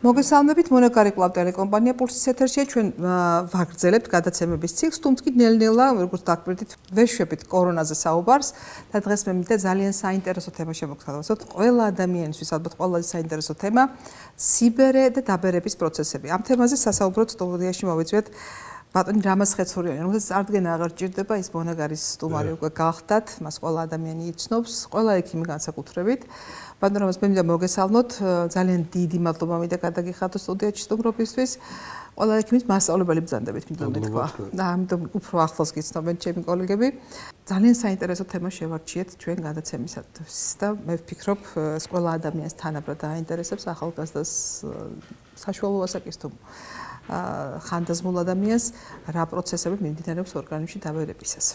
მოგესალმებით, მონაკარი კლავ ტელეკომპანია პულსის ეთერშია. ჩვენ ვაგრძელებთ გადაცემების ციკლს, თუმცა ნელ-ნელა, როგორც დაგვირდით, ვეშვებით კორონაზე საუბარს და დღეს მე მინდა ძალიან საინტერესო თემა შემოგთავაზოთ. ყველა ადამიანისთვის ალბათ ყველაზე საინტერესო თემა სიბერე და დაბერების პროცესები. ამ თემაზე სასაუბროდ სტუდიაში მოვიწვიეთ ბატონი რამაზ ხეცურიანი, რომელსაც წარდგენა აღარ ჭირდება, ის მონაკარის სტუმარი უკვე გახდათ, მას ყველა ადამიანი იცნობს, ყველა ექიმი განსაკუთრებით. ბატონ რამაზ, მე მინდა მოგესალმოთ, ძალიან დიდი მადლობა მინდა გადაგიხადოთ სტუდიაში სტუმრობისთვის. ყველა ექიმის მასწავლებელი ბრძანდებით მინდა თქვა. და ამიტომ უფრო ახლოს გიცნობენ ჩემი კოლეგები. ძალიან საინტერესო თემა შევარჩიეთ ჩვენ გადაცემისათვის და მე ვფიქრობ, ეს ყველა ადამიანს თანაბრად აინტერესებს ახალგაზრდას საშუალო ასაკის თუ ხანდაზმულ ადამიანს რა პროცესები მიმდინარეობს ორგანიზმში დაბერებისას.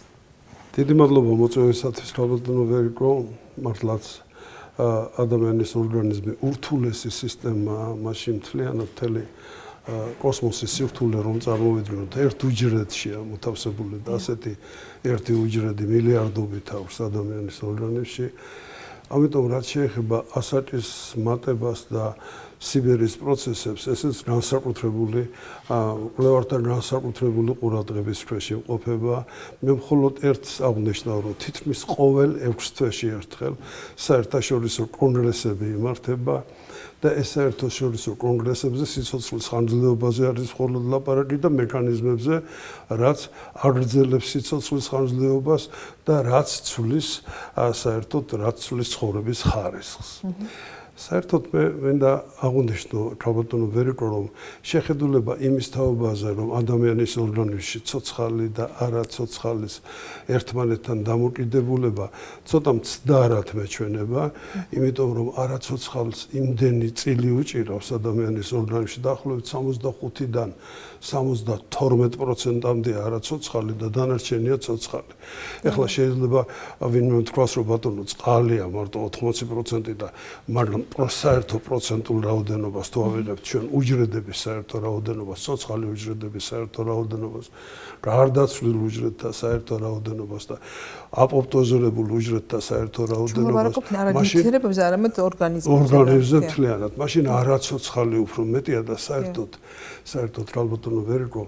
დიდი მადლობა მოწვევისათვის, რაბატონო ვერიკო, მართლაც ადამიანის ორგანიზმი ურთულესი სისტემაა, მაშინ მთლიანად მთელი კოსმოსის სირთულე რომ წარმოვიდგინოთ, ერთ უჯრედშია მოთავსებული და ასეთი ერთი უჯრედი მილიარდობით აქვს ადამიანის ორგანიზმში. ამიტომ რაც შეეხება ასაკის მატებას და სიბერის პროცესებს, ესეც განსაკუთრებული კვლევართა განსაკუთრებული ყურადღების ქვეშ იმყოფება. მე მხოლოდ ერთს აღნიშნავ, რომ თითქმის ყოველ 6 თვეში ერთხელ საერთაშორისო კონგრესები იმართება და ეს საერთაშორისო კონგრესებზე სიცოცხლის ხანგრძლივობაზე არის მხოლოდ ლაპარაკი და მექანიზმებზე, რაც აგრძელებს სიცოცხლის ხანგრძლივობას და რაც ცვლის საერთოდ რაც ცვლის ცხოვრების ხარისხს. საერთოდ მე მინდა აღვნიშნო, რაბატონო ვერიკო, რომ შეხედულება იმის თაობაზე, რომ ადამიანის ორგანიზმში ცოცხალი და არაცოცხალის ერთმანეთთან დამოკიდებულება ცოტა მცდარად მეჩვენება, იმიტომ რომ არაცოცხალს იმდენი წილი უჭირავს ადამიანის ორგანიზმში, დაახლოებით 65-დან 72%-მდე არაცოცხალი და დანარჩენია ცოცხალი. ეხლა შეიძლება ვინმე თქვას, რომ ბატონო წყალია მარტო 80% და მაგრამ საერთო პროცენტულ რაოდენობას თუ ავიღებთ ჩვენ უჯრედების საერთო რაოდენობას, ცოცხალი უჯრედების საერთო რაოდენობას, გარდაცვლილ უჯრედთა საერთო რაოდენობას და აპოპტოზირებულ უჯრედთა საერთო რაოდენობას, მაშინ არამედ ორგანიზმზე მთლიანად, მაშინ არაცოცხალი უფრო მეტია და საერთოდ რალბატონო ვერიკო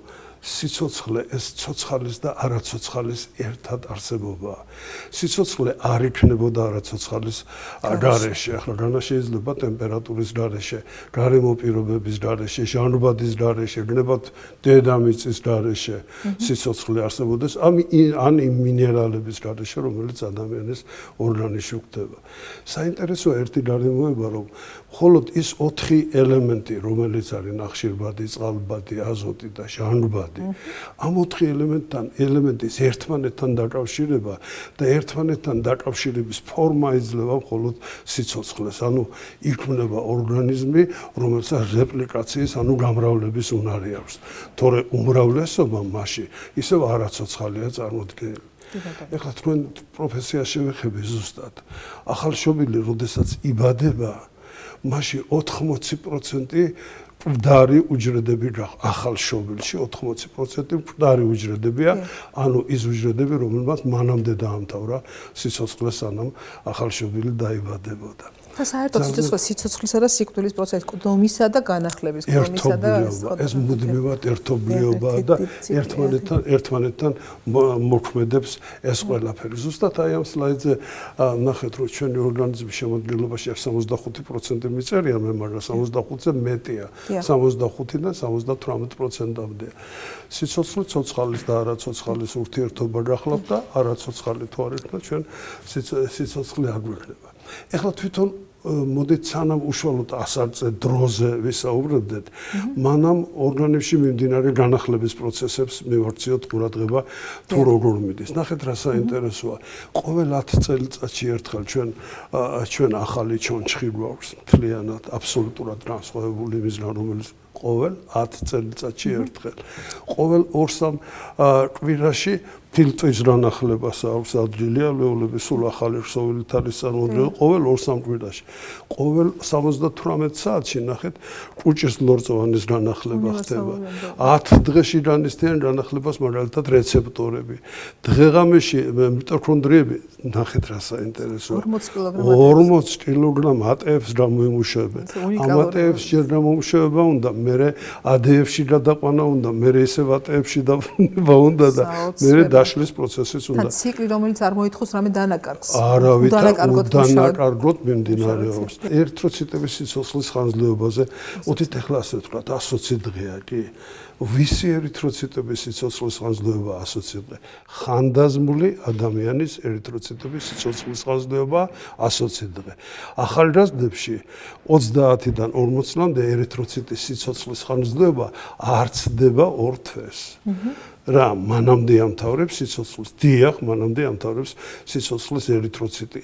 სიცოცხლე ეს ცოცხალის და არაცოცხალის ერთად არსებობაა. სიცოცხლე არ იქნებოდა არაცოცხალის გარეშე. ახლა განა შეიძლება ტემპერატურის გარეშე, გარემო პირობების გარეშე, ჟანგბადის გარეშე, გნებად დედამიწის გარეშე სიცოცხლე არსებობდეს, ან იმ მინერალების გარეშე, რომელიც ადამიანის ორგანიზმში გვხვდება. საინტერესოა ერთი გარემოება, რომ მხოლოდ ის 4 ელემენტი, რომელიც არის ნახშირბადი, წყალბადი, აზოტი და ჟანგბადი, ამ 4 ელემენტის ერთმანეთთან დაკავშირება და ერთმანეთთან დაკავშირების ფორმა იძლევა მხოლოდ სიცოცხლეს. ანუ იქმნება ორგანიზმი, რომელსაც რეპლიკაციის, ანუ გამრავლების უნარი აქვს. თორე უმრავლესობა მასში ისევ არაცოცხალია წარმოდგენილი. ეხლა თქვენ პროფესიას შევეხები ზუსტად. ახალშობილი, როდესაც იბადება, მასში 80% მკვდარი უჯრედები ახალ შობილში 80% მკვდარი უჯრედებია, ანუ ის უჯრედები, რომელმაც მანამდე დაამთავრა სიცოცხლე, სანამ ახალშობილი დაიბადებოდა. და საერთოდ სიცოცხლისა და სიკვდილის პროცესი, კდომისა და განახლების, კდომისა და ეს მუდმივად ერთობლიობაა და ერთმანეთთან მოქმედებს ეს ყველაფერი. ზუსტად აი ამ სლაიდზე ნახეთ, რომ ჩვენი ორგანიზმის შემადგენლობაში 65% მიწერია, მაგრამ 65-ზე მეტია. 65-დან 78%-მდე. სიცოცხლე ცოცხალის და არაცოცხალის ურთიერთობა გახლავთ და არაცოცხალი თუ არ იქნება, ჩვენ სიცოცხლე არ გვექნება. ეხლა თვითონ მოდით სანამ უშუალოდ ასარწე დროზე ვისაუბრებდეთ, მანამ ორგანიზმში მიმდინარე განახლების პროცესებს მივაქციოთ ყურადღება თუ როგორ მიდის. ნახეთ რა საინტერესოა. ყოველ 10 წელიწადში ერთხელ ჩვენ ახალი ჩონჩხი გვაქვს, მთლიანად აბსოლუტურად განსხვავებული იმისგან, რომელიც ყოველ 10 წელიწადში ერთხელ. ყოველ 2-3 კვირაში ფილტვის რანახლებას აქვს ადგილი ალეულების სულ ახალი ქსოვილით არის წარმოდგენილი ყოველ 2-3 კვირაში. ყოველ 78 საათში ნახეთ კუჭის ლორწოვანის რანახლება ხდება. 10 დღეში რანისთიან რანახლებას მაგალითად რეცეპტორები. დღეღამეში მიტოქონდრიები ნახეთ რა საინტერესოა. 40 კილოგრამ ATF-ს გამოიმუშავებენ. ამ ATF-ს ჯერ გამომუშავება უნდა, მერე ADF-ში გადაყვანა უნდა, მერე ისევ ATF-ში დაბრუნება უნდა და მერე დაშლის პროცესიც უნდა. ციკლი რომელიც არ მოითხოვს რამე დანაკარგს. არავით დანაკარგოთ მიმდინარეობს. ერითროციტების სიცოცხლის ხანძლებაზე უთით ახლა ასე ვთქვათ 120 დღეა კი. ვისი ერითროციტების სიცოცხლის ხანძლება 120 დღე? ხანდაზმული ადამიანის ერითროციტების სიცოცხლის ხანძლება 120 დღე. ახალგაზრდებში 30-დან 40-მდე ერითროციტის სიცოცხლის ხანძლება არ ცდება 2 თვეს. რა მანამდე ამთავრებს სიცოცხლის. დიახ, მანამდე ამთავრებს სიცოცხლის ერითროციტი.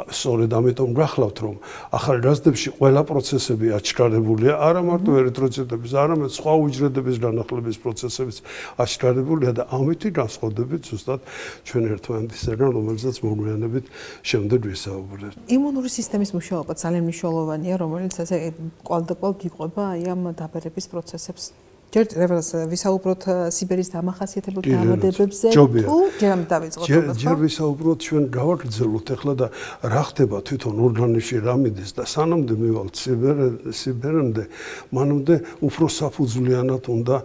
სწორედ ამიტომ გახლავთ რომ ახალგაზრდებში ყველა პროცესები აჩქარებულია, არა მარტო ერითროციტების, არამედ სხვა უჯრედების განახლების პროცესებიც აჩქარებულია და ამითი განსხვავებით ზუსტად ჩვენ ერთმანეთისგან რომელზეც მოგვიანებით შემდეგ ვისაუბრებთ. იმუნური სისტემის მუშაობა ძალიან მნიშვნელოვანია, რომელიც ასე კვალდაკვალ გიყვება აი ამ დაბერების პროცესებს. ჯერ ვისაუბროთ სიბერის დამახასიათებელ დაავადებებზე თუ ჯერ დავიწყოთ ჯერ ვისაუბროთ ჩვენ გავაგრძელოთ ახლა და რა ხდება თვითონ ორგანიზმში რა მიდის და სანამდე მივალთ სიბერამდე მანამდე უფრო საფუძვლიანად უნდა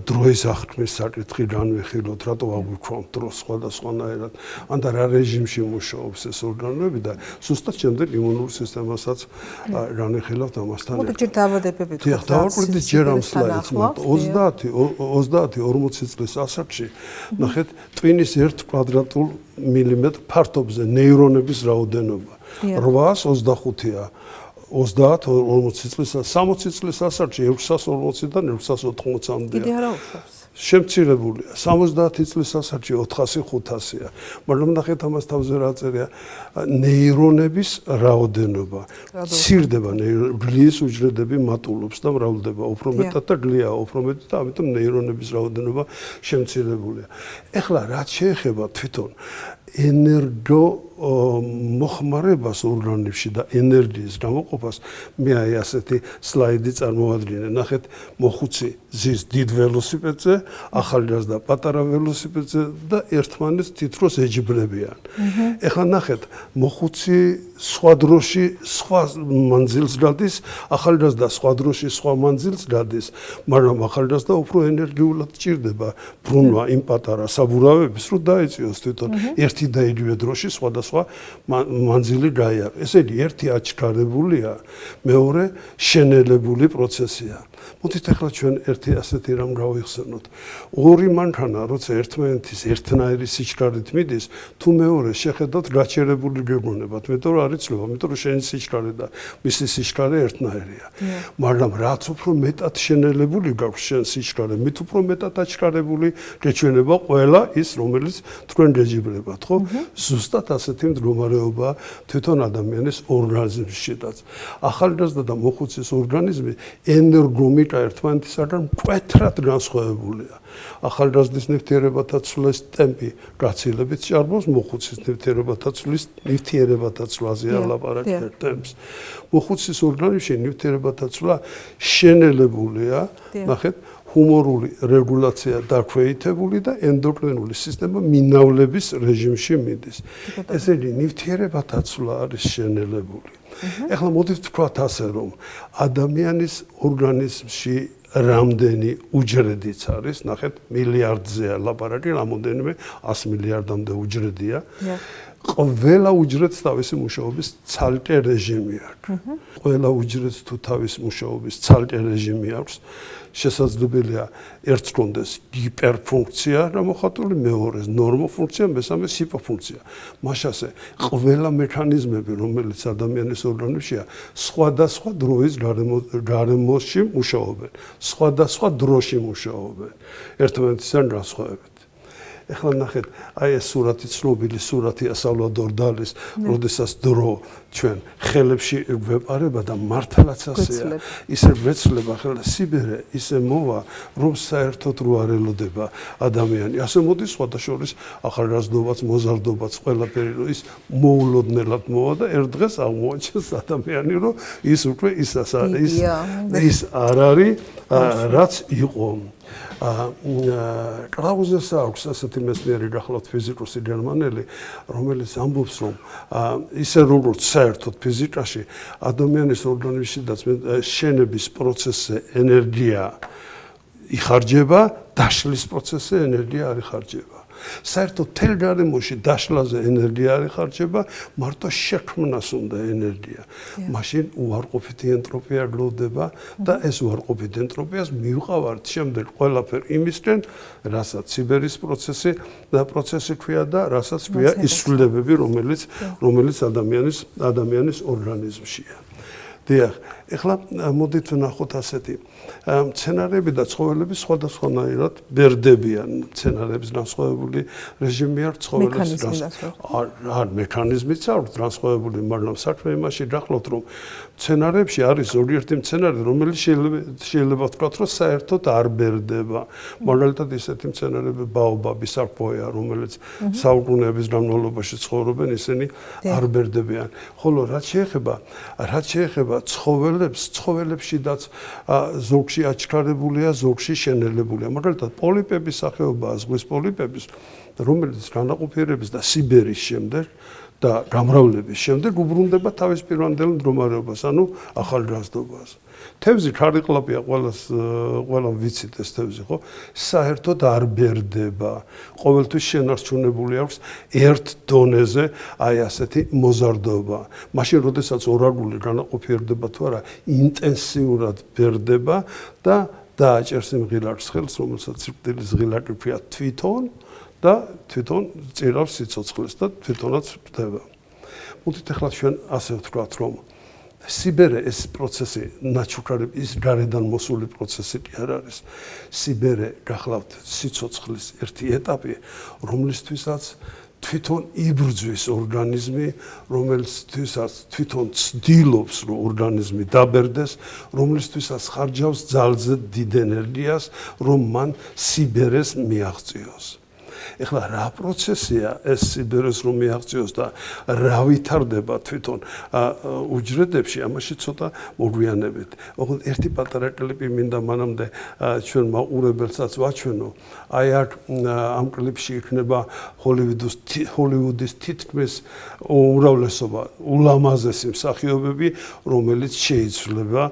დროის აღქმის საკითხი განვიხილოთ რატო აგვიქვამთ დროს სხვადასხვანაირად ან და რა რეჟიმში მუშაობს ეს ორგანოები და ზუსტად შემდეგ იმუნურ სისტემასაც განვიხილავთ ამასთან ერთად. ჯერ დაავადებები თქვა. დავაკვირდით ჯერ ამ სლაიდს 30-40 წლის ასაკში ნახეთ ტვინის 1 კვადრატულ მილიმეტრ ფართობზე ნეირონების რაოდენობა 825-ია 30-40 წლის 60 წლის ასაკში 640-დან 680-მდე კიდე არა უშვებს შემცირებულია 70 წლის ასაკში 400-500-ია მაგრამ ნახეთ ამას თავზე რა წერია ნეირონების რაოდენობა ცირდება გლიის უჯრედები მატულობს და მრავლდება უფრო მეტად და გლიაა უფრო მეტი და ამიტომ ნეირონების რაოდენობა შემცირებულია ეხლა რაც შეეხება თვითონ ენერგო მოხმარებას ორგანიზმში და ენერგიის გამოყოფას მე აი ასეთი სლაიდი წარმოვადგინე ნახეთ მოხუცი ზის დიდ ველოსიპედზე ახალგაზრდა პატარა ველოსიპედზე და ერთმანეთს თითქოს ეჯიბრებიან ეხლა ნახეთ მოხუცი სხვა დროში სხვა მანძილს გადის ახალგაზრდა სხვა დროში სხვა მანძილს გადის მაგრამ ახალგაზრდა უფრო ენერგიულად ჭირდება ბრუნვა იმ პატარა საბურავების რომ დაეწიოს თვითონ ერთი და იგივე დროში სხვადასხვა მანძილი გაიარა. ესე იგი, ერთი აჩქარებულია, მეორე შენელებული პროცესია. მოდით ახლა ჩვენ ერთი ასეთი რამ გავიხსენოთ. ორი მანქანა, როცა ერთმანეთის ერთნაირი სიჩქარით მიდის, თუ მეორე შეხედოთ გაჩერებული გეგონებათ, მეტყვი არ იცლება, იმიტომ რომ შენი სიჩქარე და მისი სიჩქარე ერთნაირია. მაგრამ რაც უფრო მეტად შენელებული გაქვს შენ სიჩქარე, მით უფრო მეტად აჩქარებული გეჩვენება ყველა ის, რომელიც თქვენ გეჯიბრებათ, ხო? ზუსტად ასეთი მდგომარეობა თვითონ ადამიანის ორგანიზმშიდაც. ახალგაზრდა და მოხუცის ორგანიზმი ენერგომიკა ერთმანეთისაგან მკვეთრად განსხვავებულია. ახალგაზრდის ნივთიერებათა ცვლის ტემპი გაცილებით ჭარბობს, მოხუცის ნივთიერებათა ცვლის ნივთიერებათა ცვლაზე ალაპარაკი ტემპს. მოხუცის ორგანიზმში ნივთიერებათა ცვლა შენელებულია, ნახეთ ჰუმორული რეგულაცია დაქვეითებული და ენდოკრინული სისტემა მინავლების რეჟიმში მიდის. ესე იგი, ნივთიერებათა ცვლა არის შენელებული. ეხლა მოდით ვთქვათ ასე, რომ ადამიანის ორგანიზმში რამდენი უჯრედიც არის, ნახეთ, მილიარდზეა ლაპარაკი, რამოდენიმე 100 მილიარდამდე უჯრედია. ყველა უჯრედს თავისი მუშაობის ცალკე რეჟიმი აქვს. ყველა უჯრედს თუ თავისი მუშაობის ცალკე რეჟიმი აქვს, შესაძლებელია ერთს კონდეს ჰიპერფუნქცია გამოხატული, მეორეს ნორმოფუნქცია, მესამე ჰიპოფუნქცია. მაშასე ყველა მექანიზმები, რომელიც ადამიანის ორგანიზმშია, სხვადასხვა დროის გარემოში მუშაობენ, სხვადასხვა დროში მუშაობენ, ერთმანეთისგან განსხვავებით. ეხლა ნახეთ, აი ეს სურათი ცნობილი სურათია სალვადორ დალის, როდესაც დრო ჩვენ ხელებში ვეპარება და მართლაც ასეა. ისე ვეცლება ხელა სიბერე ისე მოვა, რომ საერთოდ რო არ ელოდება ადამიანი. ასე მოდის სხვადასხვა ახალგაზრდობაც, მოზარდობაც, ყველაფერი რო ის მოულოდნელად მოვა და ერთ დღეს აღმოაჩენს ადამიანი, რომ ის უკვე ის არ არის, რაც იყო. კრაუზეს აქვს ასეთი მეცნიერი გახლავთ ფიზიკოსი გერმანელი, რომელიც ამბობს, რომ ისე როგორც საერთოდ ფიზიკაში ადამიანის ორგანიზმშიდაც შენების პროცესზე ენერგია იხარჯება, დაშლის პროცესზე ენერგია არ იხარჯება. საერთოდ თელ გარემოში დაშლაზე ენერგია არ იხარჯება, მარტო შექმნას უნდა ენერგია. მაშინ უარყოფითი ენტროპია გროვდება და ეს უარყოფითი ენტროპიას მივყავართ შემდეგ ყველაფერ იმისკენ, რასაც სიბერის პროცესი ქვია და რასაც ქვია ისვლებები, რომელიც ადამიანის ორგანიზმშია. დიახ, ეხლა მოდით ვნახოთ ასეთი მცენარეები და ცხოველები სხვადასხვანაირად ბერდებიან. მცენარეების განსხვავებული რეჟიმი აქვს, ცხოველების მექანიზმიც აქვს განსხვავებული, მაგრამ საქმე იმაში გახლავთ, რომ მცენარეებში არის ზოგიერთი მცენარე, რომელიც შეიძლება ვთქვათ, რომ საერთოდ არ ბერდება. მაგალითად ისეთი მცენარეები ბაობაბი, საკუოია, რომელიც საუკუნეების განმავლობაში ცხოვრობენ, ისინი არ ბერდებიან. ხოლო რაც შეეხება ცხოველებშიდაც ზოგში აჩქარებულია, ზოგში შენელებულია. მაგალითად, პოლიპების სახეობაა ზღვის პოლიპების, რომელიც განაყოფიერების და სიბერის შემდეგ და გამრავლების შემდეგ უბრუნდება თავის პირვანდელ მდგომარეობას, ანუ ახალგაზრდობას. თევზი ქარიყლაპია, ყველამ ვიცით ეს თევზი, ხო? საერთოდ არ ბერდება. ყოველთვის შენარჩუნებული აქვს ერთ დონეზე აი ასეთი მოზარდობა. მაშინ, როდესაც ორაგული განაყოფიერდება თუ არა, ინტენსიურად ბერდება და დააჭერს იმ ღილაკს ხელს, რომელსაც სიკვდილის ღილაკი ქვია თვითონ და თვითონ წირავს სიცოცხლეს და თვითონაც ბდება. მოდით ახლა ჩვენ ასე ვთქვათ, რომ სიბერე ეს პროცესი ნაჩუქრები ის გარედან მოსული პროცესი კი არ არის. სიბერე გახლავთ სიცოცხლის ერთი ეტაპი, რომლისთვისაც თვითონ იბრძვის ორგანიზმი, რომელთვისაც თვითონ ცდილობს, რომ ორგანიზმი დაბერდეს, რომლისთვისაც ხარჯავს ძალზე დიდ ენერგიას, რომ მან სიბერეს მიაღწიოს. ეხლა რა პროცესია ეს სიბერეს რომ მიაღწიოს და რა ვითარდება თვითონ უჯრედებში, ამაში ცოტა მოგვიანებით. ოღონდ ერთი პატარა კლიპი მინდა მანამდე ჩვენ მაყურებელსაც ვაჩვენო. აი ამ კლიპში იქნება ჰოლივუდის თითქმის უმრავლესობა, ულამაზესი მსახიობები, რომელიც შეიცვლება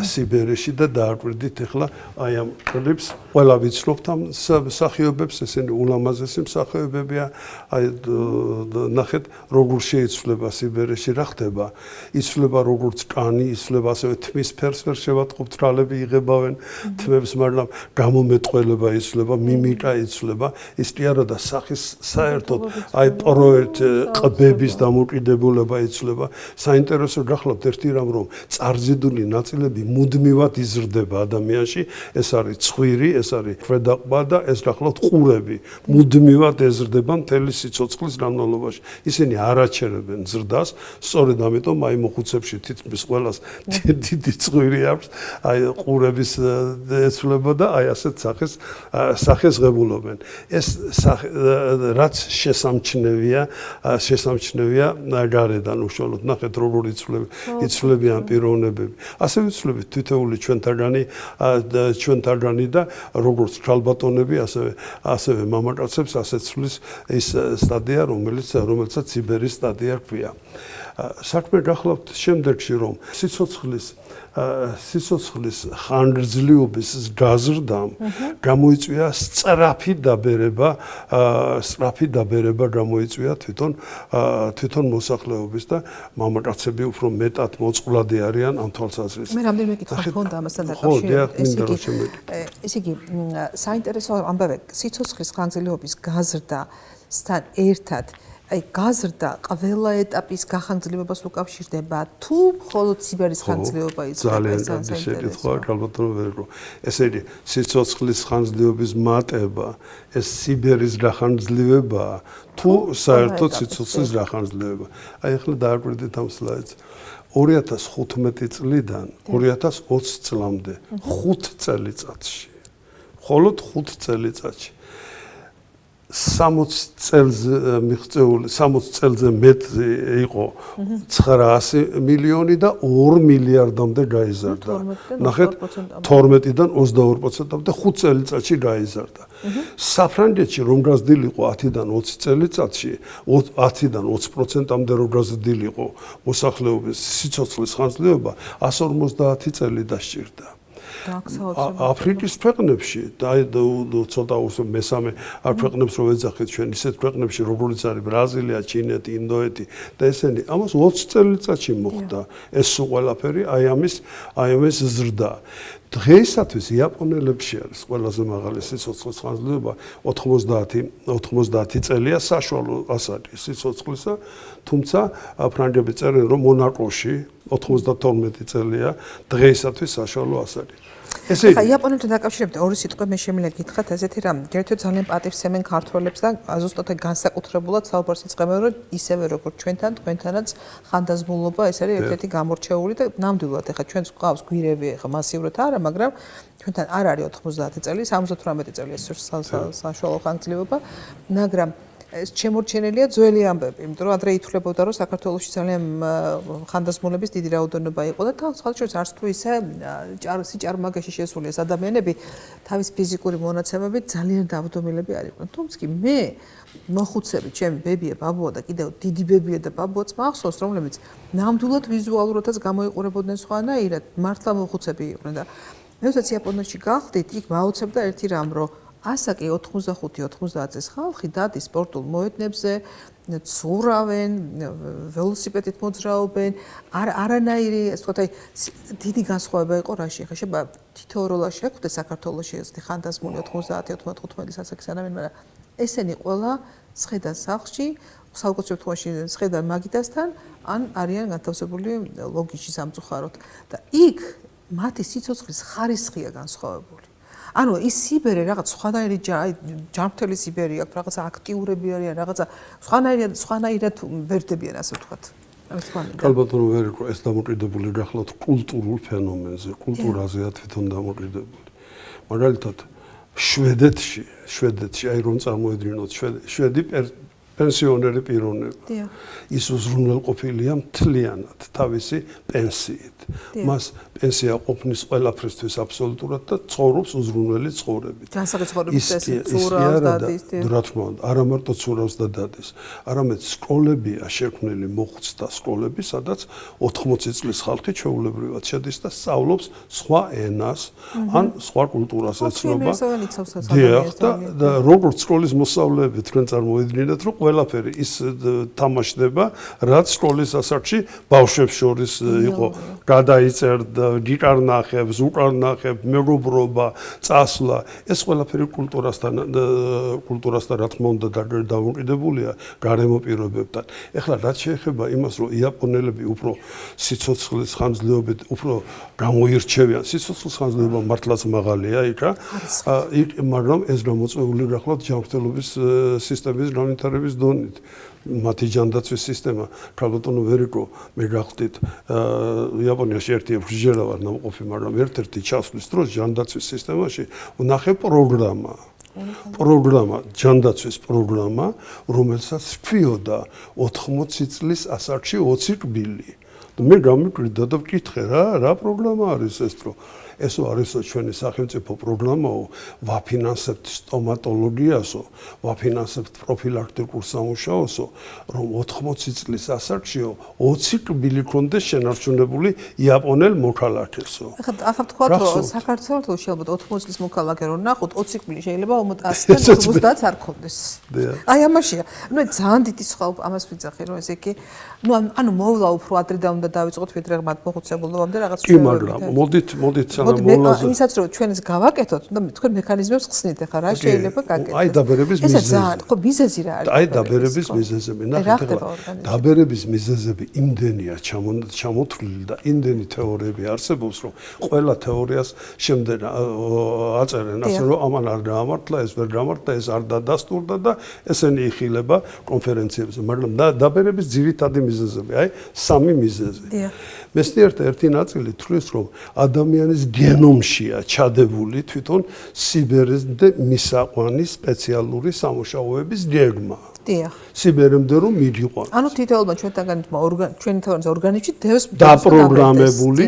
სიბერეში და დააკვირდით ეხლა აი ამ კლიპს. ყველა ვიცნობთ ამ მსახიობებს, ესენი ულამაზესი მსახიობებია. აი ნახეთ, როგორ შეიცვლება სიბერეში, რა ხდება? იცვლება როგორც კანი, იცვლება ასევე თმის ფერს, ვერ შევატყობთ, რალები იღებავენ თმებს, მაგრამ გამომეტყველება იცვლება, მიმიკა იცვლება, ის კი არა და სახის საერთოდ აი პროექტ ყბების დამოკიდებულება იცვლება. საინტერესო გახლავთ ერთი რამ, რომ წარზიდული ნაწილები მუდმივად იზრდება ადამიანში, ეს არის ცხვირი, ეს არის ქვედაყბა და ეს გახლავთ ყურები. მუდმივად ეზრდება მთელი სიცოცხლის განმავლობაში. ისინი არ აჩერებენ ზრდას, სწორედ ამიტომ აი მოხუცებში თითქმის ყველას დიდი ცხვირი აქვს, აი ყურების ეცვლება და აი ასეთ სახეს ღებულობენ. ეს რაც შესამჩნევია გარედან უშუალოდ. ნახეთ როგორ იცვლებიან პიროვნებები. ასე ვიცვლებით თითოეული ჩვენთაგანი და როგორც ქალბატონები, ასევე მამაკაცებს ასე ცვლის ის სტადია, რომელსაც სიბერის სტადია ქვია. საქმე გახლავთ შემდეგში, რომ სიცოცხლის ხანგრძლივობის გაზრდამ გამოიწვია სწრაფი დაბერება გამოიწვია თვითონ მოსახლეობის და მამაკაცები უფრო მეტად მოწყვლადი არიან ამ თვალსაზრისით. მე რამდენიმე კითხვა მქონდა ამასთან დაკავშირებით. ხო, ეს იგი საინტერესო ამბავი სიცოცხლის ხანგრძლივობის გაზრდასთან ერთად აი გაზრდა ყველა ეტაპის გახანგრძლივებას უკავშირდება თუ მხოლოდ სიბერის ხანგრძლივობა იწება ძალიან კარგი შეკითხვაა ალბათ რომ ესე იგი სიცოცხლის ხანგრძლივობის მატება ეს სიბერის გახანგრძლივებაა თუ საერთოდ სიცოცხლის გახანგრძლივება აი ახლა დააკვირდით ამ სლაიდს 2015 წლიდან 2020 წლამდე 5 წელიწადში მხოლოდ 5 წელიწადში 60 წელზე მიღწეული 60 წელზე მეტი იყო 900 მილიონი და 2 მილიარდამდე გაიზარდა. ნახეთ 12-დან 22%-მდე 5 წელიწადში გაიზარდა. საფრანგეთში რომ გაზრდილიყო 10-დან 20 წელიწადში 10-დან 20%-მდე რომ გაზრდილიყო მოსახლეობის სიცოცხლის ხანგრძლივობა 150 წელი დასჭირდა. აფრიკის ქვეყნებში და ცოტა მესამე არ ქვეყნებს რომ ეძახეთ ჩვენ ისეთ ქვეყნებში როგორიც არის ბრაზილია, ჩინეთი, ინდოეთი და ესენი ამას 20 წელიწადში მოხდა ეს ყველაფერი აი ამის ზრდა. დღეისათვის იაპონელებში არის ყველაზე მაღალი სიცოცხლის ხანგრძლივობა 90 წელია საშუალო ასაკი სიცოცხლისა, თუმცა ფრანგები წერენ რომ მონაკოში 92 წელია დღეისათვის საშუალო ასაკი. ეხლა იაპონელთან დაკავშირებით ორი სიტყვა მე შემიძლია გითხრათ ესეთი რამ ერთად ძალიან პატივცემენ ქართველებს და ზუსტად განსაკუთრებულად საუბარს იწყებენ რომ ისევე როგორც ჩვენთან თქვენთანაც ხანდაზმულობა ეს არის ერთ-ერთი გამორჩეული და ნამდვილად ეხლა ჩვენს ყავს გვირები ეხლა მასიურად არა მაგრამ ჩვენთან არ არის 90 წელი 78 წელი საშუალო ხანგრძლივობა მაგრამ ეს შემორჩენილია ძველი ამბები, იმიტომ რომ ადრე ითვლებოდა რომ საქართველოში ძალიან ხანდაზმულების დიდი რაოდენობა იყო და თან სხვადასხვა არც თუ ისე სიჭარმაგაში შესული ეს ადამიანები თავის ფიზიკური მონაცემებით ძალიან დავდომილები არ იყვნენ. თუმცა მე მოხუცები, ჩემი ბებია, ბაბუა და კიდევ დიდი ბებია და ბაბუაც მახსოვს, რომლებიც ნამდვილად ვიზუალურადაც გამოიყურებოდნენ სხვანაირად, მართლა მოხუცები იყვნენ და მე თვითონ იაპონიაში გავხდით, იქ მაოცებდა ერთი რამ, რომ ასაკი 85-90 წლის ხალხი დადის სპორტულ მოედნებზე, ცურავენ, ველოსიპედით მოძრაობენ, არანაირი, ასე ვთქვათ, აი დიდი განსხვავება იყო რაში. ხა შეიძლება თითოეულ როლას შეხვდე საქართველოში ესეთი ხანდაზმული 90-95 ასაკის ადამიანები, მაგრამ ესენი ყველა სხედან სახლში, საუკეთესო თვალში სხედან მაგიდასთან, ან არიან განთავსებული ლოგიში სამწუხაროდ და იქ მათი სიცოცხლის ხარისხია განსხვავებული. ანუ ის სიბერი რაღაც სხვანაირი ჯანმრთელი სიბერი აქვს, რაღაცა აქტიურები არიან, რაღაცა სხვანაირად ვერდებიან, ასე ვთქვათ. ალბათ რომ ვერ იყო ეს დამოკიდებული გახლავთ კულტურულ ფენომენზე, კულტურაზეა თვითონ დამოკიდებული. მაგალითად, შვედეთში აი რომ წარმოედგინოთ, შვედი პენსიონერი პიროვნება. ის უზრუნველყოფილია მთლიანად თავისი პენსიით. მას პენსია ყოფნის ყველაფრისთვის აბსოლუტურად და ცხოვრობს უზრუნველი ცხოვრებით. განსაკუთრებით ცურავს დადის. რა თქმა უნდა, არა მარტო ცურავს და დადის, არამედ სკოლებია შექმნილი მოხუცთა სკოლები, სადაც 80 წლის ხალხი ჩვეულებრივად შედის და სწავლობს სხვა ენას, ან სხვა კულტურას ეცნობა. და როგორც სკოლის მოსწავლეები თქვენ წარმოედგინეთ, რომ ყველაფერი ის თამაშდება, რაც სკოლის ასაკში ბავშვებს შორის იყო გადაიწერდა გიკარნახებს, უკარნახებს, მეგობრობა, წასვლა, ეს ყველაფერი კულტურასთან რა თქმა უნდა დამოკიდებულია გარემო პირობებთან. ეხლა რაც შეეხება იმას, რომ იაპონელები უფრო სიცოცხლის ხანგრძლივობით უფრო გამოირჩევიან, სიცოცხლის ხანგრძლივობა მართლაც მაღალია იქა, მაგრამ ეს გამოწვეული გახლავთ ჯანმრთელობის სისტემის განვითარების დონით. მათი ჯანდაცვის სისტემა, ქალბატონო ვერიკო, მე გახდით იაპონიაში ერთი ემსჯერა ვარ ნამყოფი, მაგრამ ერთ-ერთი ჩასვლის დროს ჯანდაცვის სისტემაში ვნახე პროგრამა, ჯანდაცვის პროგრამა, რომელსაც ჰქვიოდა 80 წლის ასაკში 20 კბილი. მე გამიკვირდა და ვკითხე რა პროგრამა არის ეს დრო. ესო არისო ჩვენი სახელმწიფო პროგრამაო, ვაფინანსებთ სტომატოლოგიასო, ვაფინანსებთ პროფილაქტიკურ სამუშაოსო, რომ 80 წლის ასაკშიო 20 კბილი კონდეს შენარჩუნებული იაპონელ მოქალაქესო. ახლა თქვა რომ საქართველოში ალბათ 80 წლის მოქალაქე რომ ნახოთ 20 კბილი შეიძლება 100-დან 50 არ კონდეს. აი ამაშია. ნუ ძალიან დიდი სხვა ამას ვიძახი რომ ესე იგი, ანუ მოვლა უფრო ადრე და უნდა უნდა დავიწყოთ ვიდრე მათ მოხუცებულობამდე რაღაც კი, მაგრამ მოდით სანამ მოლაზე. ისაც რომ ჩვენ ეს გავაკეთოთ, უნდა თქვენ მექანიზმებს ხსნით ახლა რა შეიძლება გაკეთდეს. აი დაბერების მიზეზი. ეს ძალიან ხო მიზეზი რა არის? აი დაბერების მიზეზები. ნახეთ ახლა დაბერების მიზეზები იმდენია ჩამოთვლილი და იმდენი თეორიები არსებობს, რომ ყველა თეორიას შემდეგ აწერენ ასე რომ ამან არ დაამართლა, ეს ვერ დამართლა, ეს არ დადასტურდა და ესენი იხილება კონფერენციებზე, მაგრამ დაბერების ძირითადი მიზეზები, აი სამი მიზეზი. მეცნიერთა ერთი ნაწილი თვლის, რომ ადამიანის გენომშია ჩადებული თვითონ სიბერემდე მისაყვანის სპეციალური სამუშაოების გეგმა. სიბერემდე რომ მიდიყვანს. ანუ თითოეულმა ჩვენი თეორიის ორგანიზმში დევს დაპროგრამებული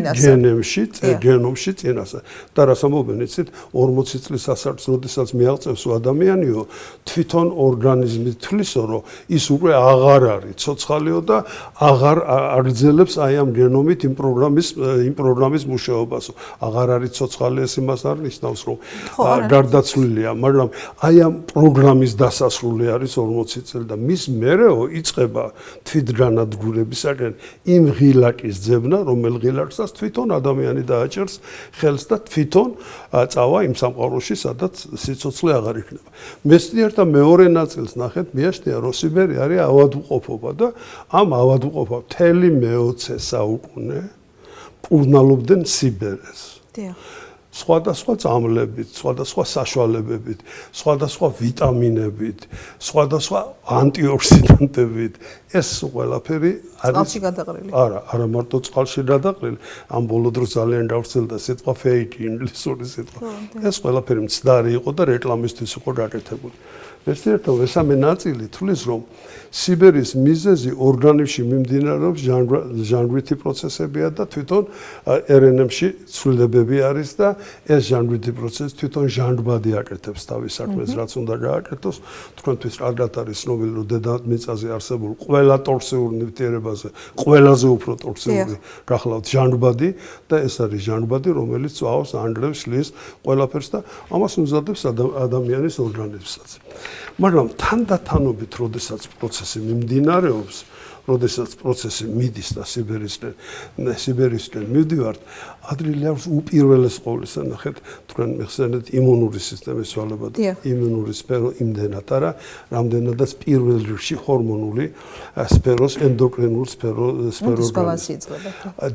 გენომში წინასა. და რას ამბობენ იცით 40 წლის ასაკს როდესაც მიაღწევს ადამიანიო თვითონ ორგანიზმი თვლისო რომ ის უკვე აღარ არის ცოცხალიო და აღარ აგრძელებს აი ამ გენომით იმ პროგრამის მუშაობასო. აღარ არის ცოცხალი ეს იმას არ ნიშნავს რომ გარდაცვლილია, მაგრამ აი ამ პროგრამის დასასრული არის 40 წელი და მის მერეო იწყება თვითგანადგურებისაკენ იმ ღილაკის ძებნა, რომელ ღილაკსაც თვითონ ადამიანი დააჭერს ხელს და თვითონ წავა იმ სამყაროში, სადაც სიცოცხლე აღარ იქნება. მეცნიერთა მეორე ნაწილს ნახეთ, მიაჩნია, რომ სიბერი არის ავადმყოფობა და ამ ავადმყოფობა მთელი მე-20 საუკუნე პურნალობდნენ სიბერეს. სხვადასხვა წამლებით, სხვადასხვა საშუალებებით, სხვადასხვა ვიტამინებით, სხვადასხვა ანტიოქსიდანტებით. ეს ყველაფერი არის წყალში გადაყრილი. არა მარტო წყალში გადაყრილი, ამ ბოლო დროს ძალიან გავრცელდა სიტყვა fake ინგლისური სიტყვა. ეს ყველაფერი მცდარი იყო და რეკლამისთვის იყო გაკეთებული. მეცნიერთა მესამე ნაწილი თვლის, რომ სიბერის მიზეზი ორგანიზმში მიმდინარეობს ჟანგვითი პროცესებია და თვითონ RNM-ში ცვლილებები არის და ეს ჟანგვითი პროცესი თვითონ ჟანგბადი აკეთებს თავის საქმეს, რაც უნდა გააკეთოს. თქვენთვის კარგად არის ცნობილი, რომ დედამიწაზე არსებულ ყველა ტორსიულ ნივთიერებაზე ყველაზე უფრო ტორსიული გახლავთ ჟანგბადი და ეს არის ჟანგბადი, რომელიც წვავს, ანგრევს, შლის ყველაფერს და ამას უმზადებს ადამიანის ორგანიზმსაც. მაგრამ თანდათანობით, როდესაც პროცესი მიმდინარეობს, როდესაც პროცესი მიდის და სიბერისკენ მივდივართ, ადრილი აქვს უპირველეს ყოვლისა, ნახეთ, თქვენ მეხსენეთ იმუნური სისტემის ცვალება და იმუნური სფერო იმდენად არა, რამდენადაც პირველ რიგში ჰორმონული სფეროს ენდოკრინულ სფეროს დისბალანსი იწყება.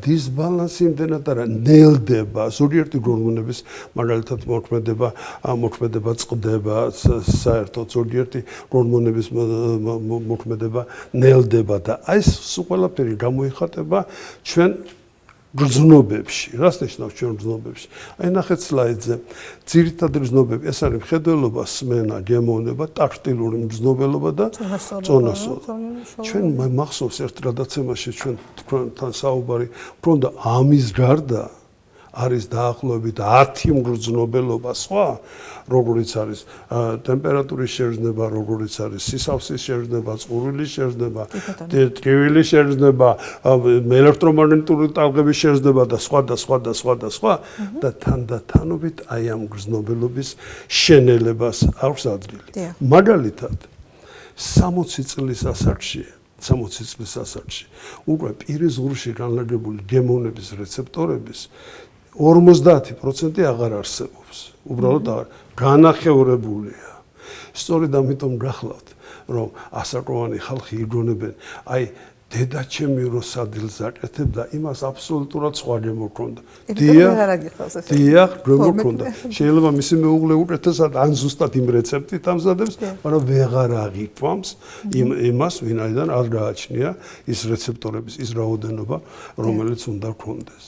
დისბალანსი იმდენად არა, ნელდება, ზოგიერთი ჰორმონების მაგალითად მოქმედება წყდება, საერთოდ ზოგიერთი ჰორმონების მოქმედება ნელდება და აი ეს ყველაფერი გამოიხატება ჩვენ გრძნობებში. რას ნიშნავს ჩვენ გრძნობებში? აი ნახეთ სლაიდზე. ძირითადი გრძნობები ეს არის მხედველობა, სმენა, გემოვნება, ტაქტილური გრძნობელობა და წონასწორობა. ჩვენ მახსოვს ერთ გადაცემაში ჩვენ თქვენთან საუბარი ქონდა ამის გარდა არის დაახლოებით 10 მგრძნობელობა სხვა, როგორიც არის ტემპერატურის შეგრძნება, როგორიც არის სისავსის შეგრძნება, წყურვილის შეგრძნება, ტკივილის შეგრძნება, ელექტრომაგნიტური ტალღების შეგრძნება და სხვა და თანდათანობით აი ამ მგრძნობელობის შენელებას აქვს ადგილი. მაგალითად 60 წლის ასაკში უკვე პირის ზღურში განლაგებული გემოვნების რეცეპტორების 50% აღარ არსებობს. უბრალოდ განახევრებულია. სწორედ ამიტომ გახლავთ, რომ ასაკოვანი ხალხი იგონებენ, აი დედაჩემი რო სადილს აკეთებდა, იმას აბსოლუტურად სხვა გემოქონდა. დიახ, გემოქონდა. შეიძლება მისი მეუღლე უკეთესად ან ზუსტად იმ რეცეპტით ამზადებს, მაგრამ ვეღარ აღიქვამს იმას, ვინაიდან არ გააჩნია ის რეცეპტორების ის რაოდენობა, რომელიც უნდა გქონდეს.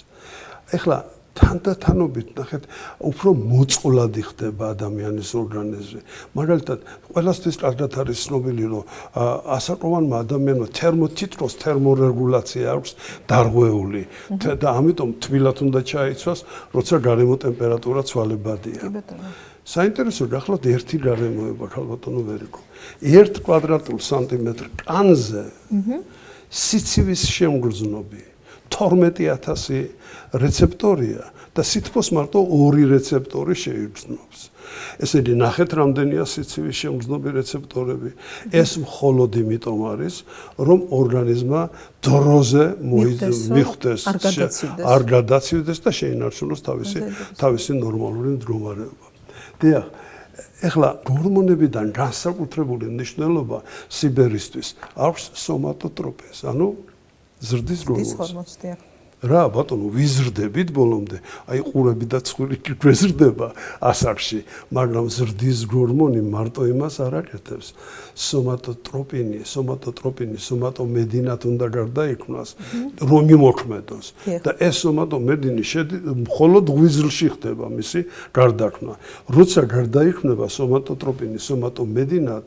ეხლა თანდათანობით ნახეთ, უფრო მოწყვლადი ხდება ადამიანის ორგანიზმი. მაგალითად, ყველასთვის კარგად არის ცნობილი, რომ ასაკოვანმა ადამიანმა თითქოს თერმორეგულაცია აქვს დარღვეული და ამიტომ თბილად უნდა ჩაიცვას, როცა გარემო ტემპერატურა ცვალებადია. საინტერესო გახლავთ ერთი გარემოება, ქალბატონო ვერიკო. 1 კვადრატულ სანტიმეტრ კანზე სიცივის შემგრძნობი 12,000 რეცეპტორია და სითბოს მარტო 2 რეცეპტორი შეიგრძნობს. ესე იგი, ნახეთ რამდენია სიცივის შემგრძნობი რეცეპტორები. ეს მხოლოდ იმიტომ არის, რომ ორგანიზმმა დროზე მიხვდეს, არ გადაცივდეს და შეინარჩუნოს თავისი ნორმალური მდგომარეობა. დიახ, ეხლა ჰორმონებიდან განსაკუთრებული მნიშვნელობა სიბერისთვის აქვს სომატოტროპინს, ანუ ზრდის ჰორმონს. რა ბატონო, ვიზრდებით ბოლომდე, აი ყურები და ცხვირი კი გვეზრდება ასაკში, მაგრამ ზრდის ჰორმონი მარტო იმას არ აკეთებს. სომატოტროპინი, სომატომედინად უნდა გარდაიქმნას, რომ იმოქმედოს. და ეს სომატომედინი მხოლოდ ღვიძლში ხდება მისი გარდაქმნა. როცა გარდაიქმნება სომატოტროპინი, სომატომედინად,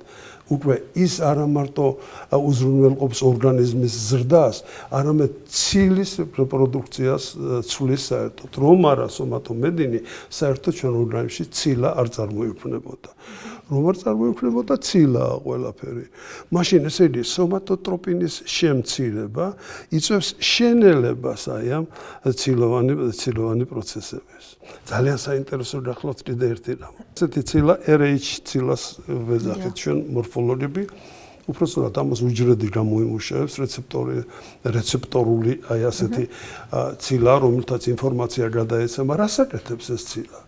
უკვე ის არა მარტო უზრუნველყოფს ორგანიზმის ზრდას, არამედ ცილის რეპროდუქციას ცვლის საერთოდ. რომ არა სომატომედინი, საერთოდ ჩვენ ორგანიზმში ცილა არ წარმოიქმნებოდა. რომ არ წარმოიქმნებოდა ცილაა ყველაფერი. მაშინ ესე იგი, სომატოტროპინის შემცირება იწვევს შენელებას აი ამ ცილოვანი პროცესების. ძალიან საინტერესო გახლავთ კიდე ერთი რამ. ესეთი ცილა RH ცილას ვეძახით ჩვენ მორფოლოგები. უпроსტად ამას უჯრედი გამოიმუშავებს რეცეპტორული აი ასეთი ცილა, რომელთაც ინფორმაცია გადაეცემა, რას აკეთებს ეს ცილა?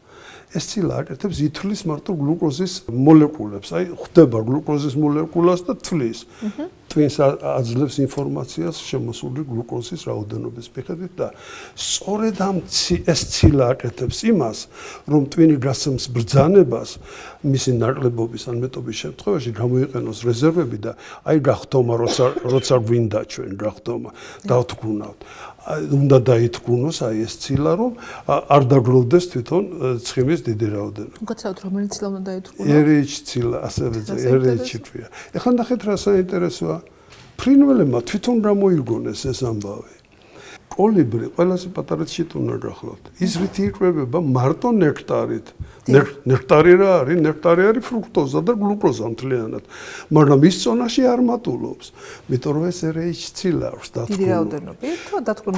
ეს ცილა აკეთებს ითვლის მარტო გლუკოზის მოლეკულებს. აი ხვდება გლუკოზის მოლეკულას და თვლის. twins აძლევს ინფორმაციას შემოსული გლუკოზის რაოდენობის მიხედვით და სწორედ ამ ეს ცილა აკეთებს იმას, რომ twin გასცემს ბრძანებას მისი ნაკლებობის ან მეტობის შემთხვევაში გამოიყენოს რეზერვები და აი გახდომა როცა გვინდა ჩვენ გახდომა დავთქუნავთ. უნდა დაითქუნოს აი ეს ცილა, რომ არ დაგროვდეს თვითონ ცხიმის დიდი რაოდენობა. უკაცრავად რომელი ცილა უნდა დაითქუნოს? RH ცილა, ასევე RH ქვია. ეხლა ნახეთ რა საინტერესოა. ფრინველებმა თვითონ გამოიგონეს ეს ამბავი. კოლიბრი ყველაზე პატარა ჩიტუნა გახლავთ. ის რითი იკვებება მარტო ნექტარით. ნექტარი რა არის? ნექტარი არის ფრუქტოზა და გლუკოზა მთლიანად. მაგრამ ის წონაში არ მატულობს. იმიტომ რომ ეს RH ცილა აქვს დათქმული. დიდი რაოდენობით თუ დათქმული?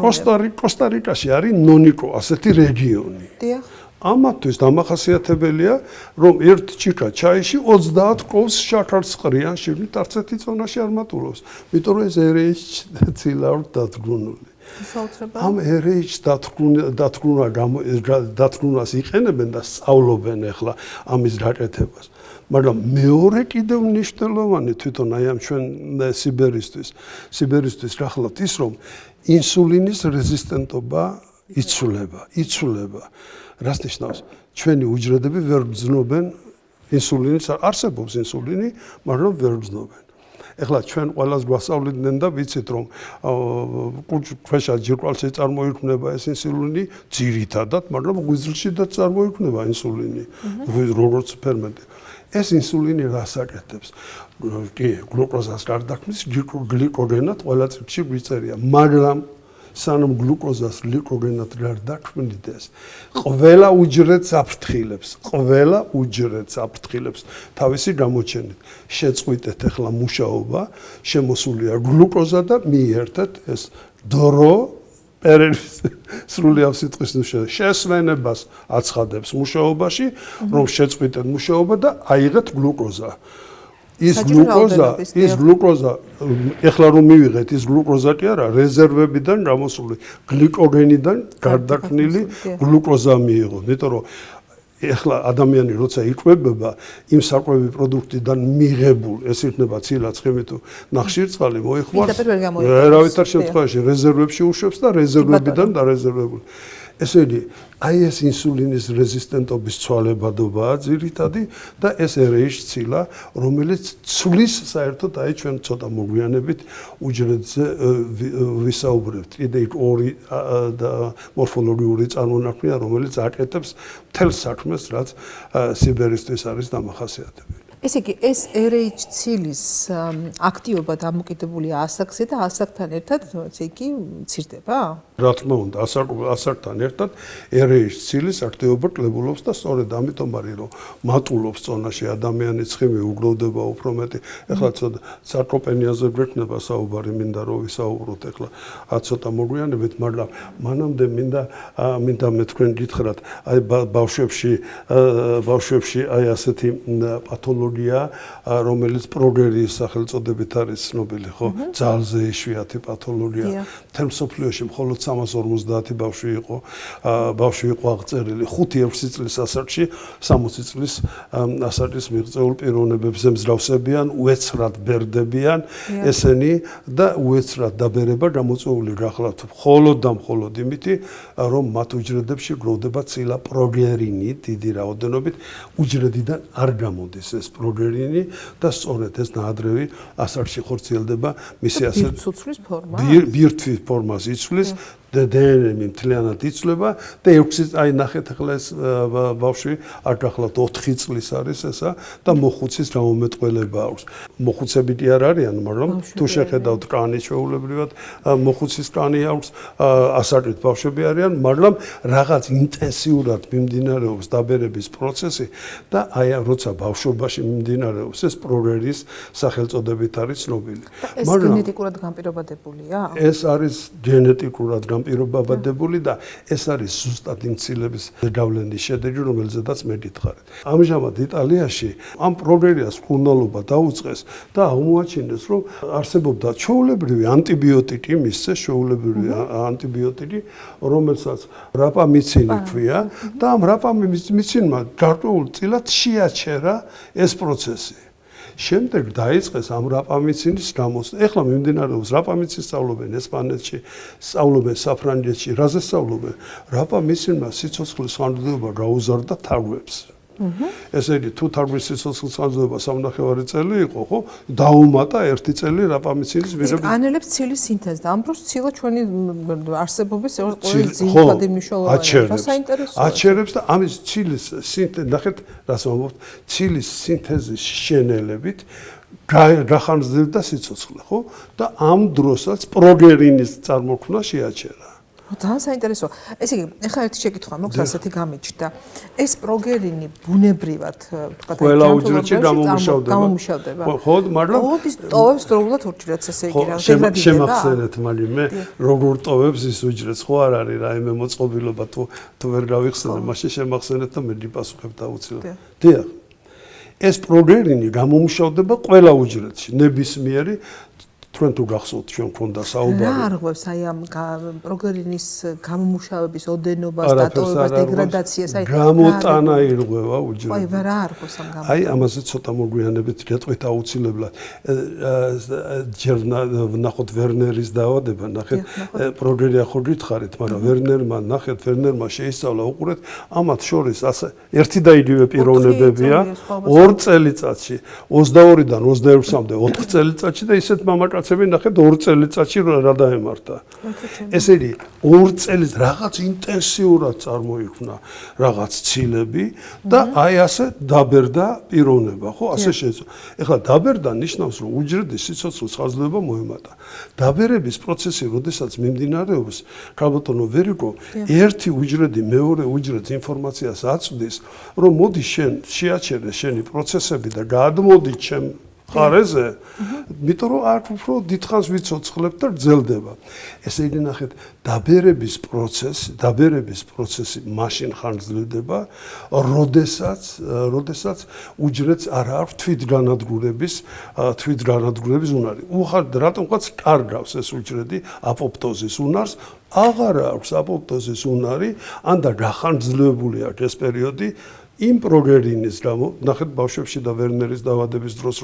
კოსტა-რიკაში არის ნონიკო, ასეთი რეგიონი. დიახ. ამათთვის დამახასიათებელია, რომ ერთ ჩიქა ჩაიში 30 კოვს შაქარს ყრიან, შიგნით არც ერთი წონაში არ მატულობს. იმიტომ რომ ეს RH ცილა აქვს დათქმული. ამ RH დათქმულას იყენებენ და სწავლობენ ახლა ამის გაკეთებას. მაგრამ მეორე კიდევ მნიშვნელოვანი თვითონ აი ამ ჩვენ სიბერისთვის გახლავთ ის, რომ ინსულინის რეზისტენტობა იცვლება. რას ნიშნავს? ჩვენი უჯრედები ვერ გრძნობენ ინსულინს, არსებობს ინსულინი, მაგრამ ვერ გრძნობენ. ეხლა ჩვენ ყველას გვასწავლიდნენ და ვიცით, რომ ქვეშა ჯირკვალში წარმოიქმნება ეს ინსულინი ძირითადად, მაგრამ ღვიძლშიც წარმოიქმნება ინსულინი, როგორც ფერმენტი. ეს ინსულინი რას აკეთებს? კი, გლუკოზას გარდაქმნის, გლიკოგენად ყველა წრეში გვიწერია, მაგრამ სანამ გლუკოზას გლიკოგენად გარდაქმნიდეს, ყველა უჯრედს აფრთხილებს თავისი გამოჩენით. შეწყვიტეთ ახლა მუშაობა, შემოსულია გლუკოზა და მიერთეთ ეს დრო სრული ავსიტყვის შესვენებას აცხადებს მუშაობაში, რომ შეწყვიტეთ მუშაობა და აიღეთ გლუკოზა. ის გლუკოზა, ეხლა რომ მივიღეთ, ის გლუკოზა კი არა, რეზერვებიდან გამოსული გლიკოგენიდან გარდაქმნილი გლუკოზა მიიღოთ. იმიტომ რომ ეხლა ადამიანი როცა იკვებება, იმ საკვები პროდუქტიდან მიღებულ, ეს იქნება ცილა, ცხიმი თუ ნახშირწყალი, მოიხმარს. არავითარ შემთხვევაში რეზერვებში უშვებს და რეზერვებიდან დარეზერვებული. ესე იგი, აი ეს ინსულინის რეზისტენტობის ცვალებადობაა ძირითადი და ეს RH ცილა, რომელიც ცვლის საერთოდ აი ჩვენ ცოტა მოგვიანებით უჯრედზე ვისაუბრებთ. კიდე იქ ორი მორფოლოგიური წარმონაქმნია, რომელიც აკეთებს მთელ საქმეს, რაც სიბერისთვის არის დამახასიათებელი. ესე იგი ეს RH ცილის აქტივობა დამოკიდებულია ასაკზე და ასაკთან ერთად ესე იგი მცირდება? რა თქმა უნდა, ასაკთან ერთად RH ცილის აქტივობა კლებულობს და სწორედ ამიტომ არის რომ მატულობს ზონაში ადამიანის ცხიმი უგროვდება უფრო მეტი. ეხლა ცოტა სარკოპენიაზე გვექნება საუბარი, მინდა რომ ვისაუბროთ ეხლა ცოტა მოგვიანებით, მაგრამ მანამდე მინდა მე თქვენ გითხრათ, აი ბავშვებში აი ასეთი პათოლოგია, რომელიც პროგერიის სახელწოდებით არის ცნობილი, ხო? ძალზე იშვიათი პათოლოგია. მთელ მსოფლიოში მხოლოდ 350 ბავშვი იყო აღწერილი 5-6 წლის ასაკში, 60 წლის ასაკის მიღწეულ პიროვნებებზე მსგავსებიან, უეცრად ბერდებიან ესენი და უეცრად დაბერება გამოწვეული გახლავთ მხოლოდ და მხოლოდ იმითი, რომ მათ უჯრედებში გროვდება ცილა პროგერინი დიდი რაოდენობით, უჯრედიდან არ გამოდის ეს პროგერინი და სწორედ ეს ნაადრევი ასაკში ხორციელდება მისი ასე ბირთვის ფორმა. ბირთვის ფორმას იცვლის დნმ მთლიანად იცვლება და 6 აი ნახეთ ახლა ეს ბავშვი არ გახლავთ 4 წლის არის ესა და მოხუცის გამომეტყველება აქვს. მოხუცებიდი არ არიან, მაგრამ თუ შეხედავთ კანი ჩვეულებრივად მოხუცის კანი აქვს, ასაკით ბავშვები არიან, მაგრამ რაღაც ინტენსიურად მიმდინარეობს დაბერების პროცესი და აი როცა ბავშვობაში მიმდინარეობს ეს პროგერიის სახელწოდებით არის ცნობილი. ეს გენეტიკურად განპირობადებულია? ეს არის გენეტიკურად პირობადებული და ეს არის ზუსტად იმ ცილების გავლენის შედეგი, რომელზედაც მე გითხარით. ამჟამად იტალიაში ამ პროგერიას მკურნალობა დაუწყეს და აღმოაჩინეს, რომ არსებობდა ჩვეულებრივი ანტიბიოტიკი, მისცეს ჩვეულებრივი ანტიბიოტიკი, რომელსაც რაპამიცინი ქვია და ამ რაპამიცინმა გარკვეულ წილად შეაჩერა ეს პროცესი. შემდეგ დაიწყეს ამ რაპამიცინის გამოსვლა. ეხლა მიმდინარეობს რაპამიცინს სწავლობენ ესპანეთში, სწავლობენ საფრანგეთში, რაზე სწავლობენ? რაპამიცინმა სიცოცხლის ხანძრობა გაუზარდა თაგვებს. ესე იგი, თუ თაგვის სიცოცხლის ხანძრობა 3.5 წელი იყო, ხო? დაუმატა 1 წელი რაპამიცინის მიღების. ანელებს ცილის სინთეზს და ამ დროს ცილა ჩვენი არსებობის ყოველ ძირითადი მნიშვნელოვანია. საინტერესოა. აჩერებს და ამის ცილის სინთეზი, ნახეთ, რას ვამბობთ, ცილის სინთეზის შენელებით გახანძრდა სიცოცხლე, ხო? და ამ დროსაც პროგერინის წარმოქმნა შეაჩერა. ძალიან საინტერესოა. ესე იგი, ახლა ერთი შეკითხვა მოქვს ასეთი გამიჩნდა. ეს პროგერინი ბუნებრივად, თქვა და ყველა უჯრედში გამომუშავდება. ხო, მაგრამ ოდის ტოვებს დროულად უჯრედს, ესე იგი, რა დეგრადირდება. შემახსენეთ, მაგრამ მე როგორ ტოვებს ის უჯრედს, ხო არ არის რაიმე მოწყობილობა თუ ვერ გავიხსენე, მაშინ შემახსენეთ და მე გიპასუხებ დაუცილებლად. დიახ. ეს პროგერინი გამომუშავდება ყველა უჯრედში, ნებისმიერი თქვენ თუ გახსოვთ ჩვენ ქონდა საუბარი. რა არღვევს აი ამ პროგერინის გამომუშავების ოდენობას, დატოვებას, დეგრადაციას, აი გამოტანა ირღვევა უჯრედში. აი რა არღვევს ამ გამო? აი ამაზე ცოტა მოგვიანებით გეტყვით აუცილებლად. ჯერ ნახოთ ვერნერის დაავადება, ნახეთ პროგერია ხო გითხარით, მაგრამ ვერნერმა შეისწავლა უყურეთ, ამათ შორის ასე ერთი და იგივე პიროვნებებია 2 წელიწადში, 22-დან 26-მდე 4 წელიწადში და ისეთ მამაკაცები ნახეთ 2 წელიწადში რა დაემართა. ესე იგი 2 წელიწად რაღაც ინტენსიურად წარმოიქმნა რაღაც ცილები და აი ასე დაბერდა პიროვნება, ხო, ასე შეეცვა. ეხლა დაბერდა ნიშნავს, რომ უჯრედის სიცოცხლის ხაზლდება მოემატა. დაბერების პროცესი, როდესაც მიმდინარეობს, ქალბატონო ვერიკო, ერთი უჯრედი მეორე უჯრედს ინფორმაციას აწვდის, რომ მოდი შენ შეაჩერე შენი პროცესები და გადმოდი ჩემ ხარეზე, იმიტომ რომ აქ უფრო დიდხანს ვიცოცხლებ და გრძელდება. ესე იგი ნახეთ, დაბერების პროცესი მაშინ ხანგრძლივდება, როდესაც უჯრედს არ აქვს თვითგანადგურების უნარი. უხართ რატომღაც კარგავს ეს უჯრედი აპოპტოზის უნარს, აღარ აქვს აპოპტოზის უნარი, ან და გახანგრძლივებული აქვს ეს პერიოდი იმ პროგერინის გამო, ნახეთ ბავშვებში და ვერნერის დაავადების დროს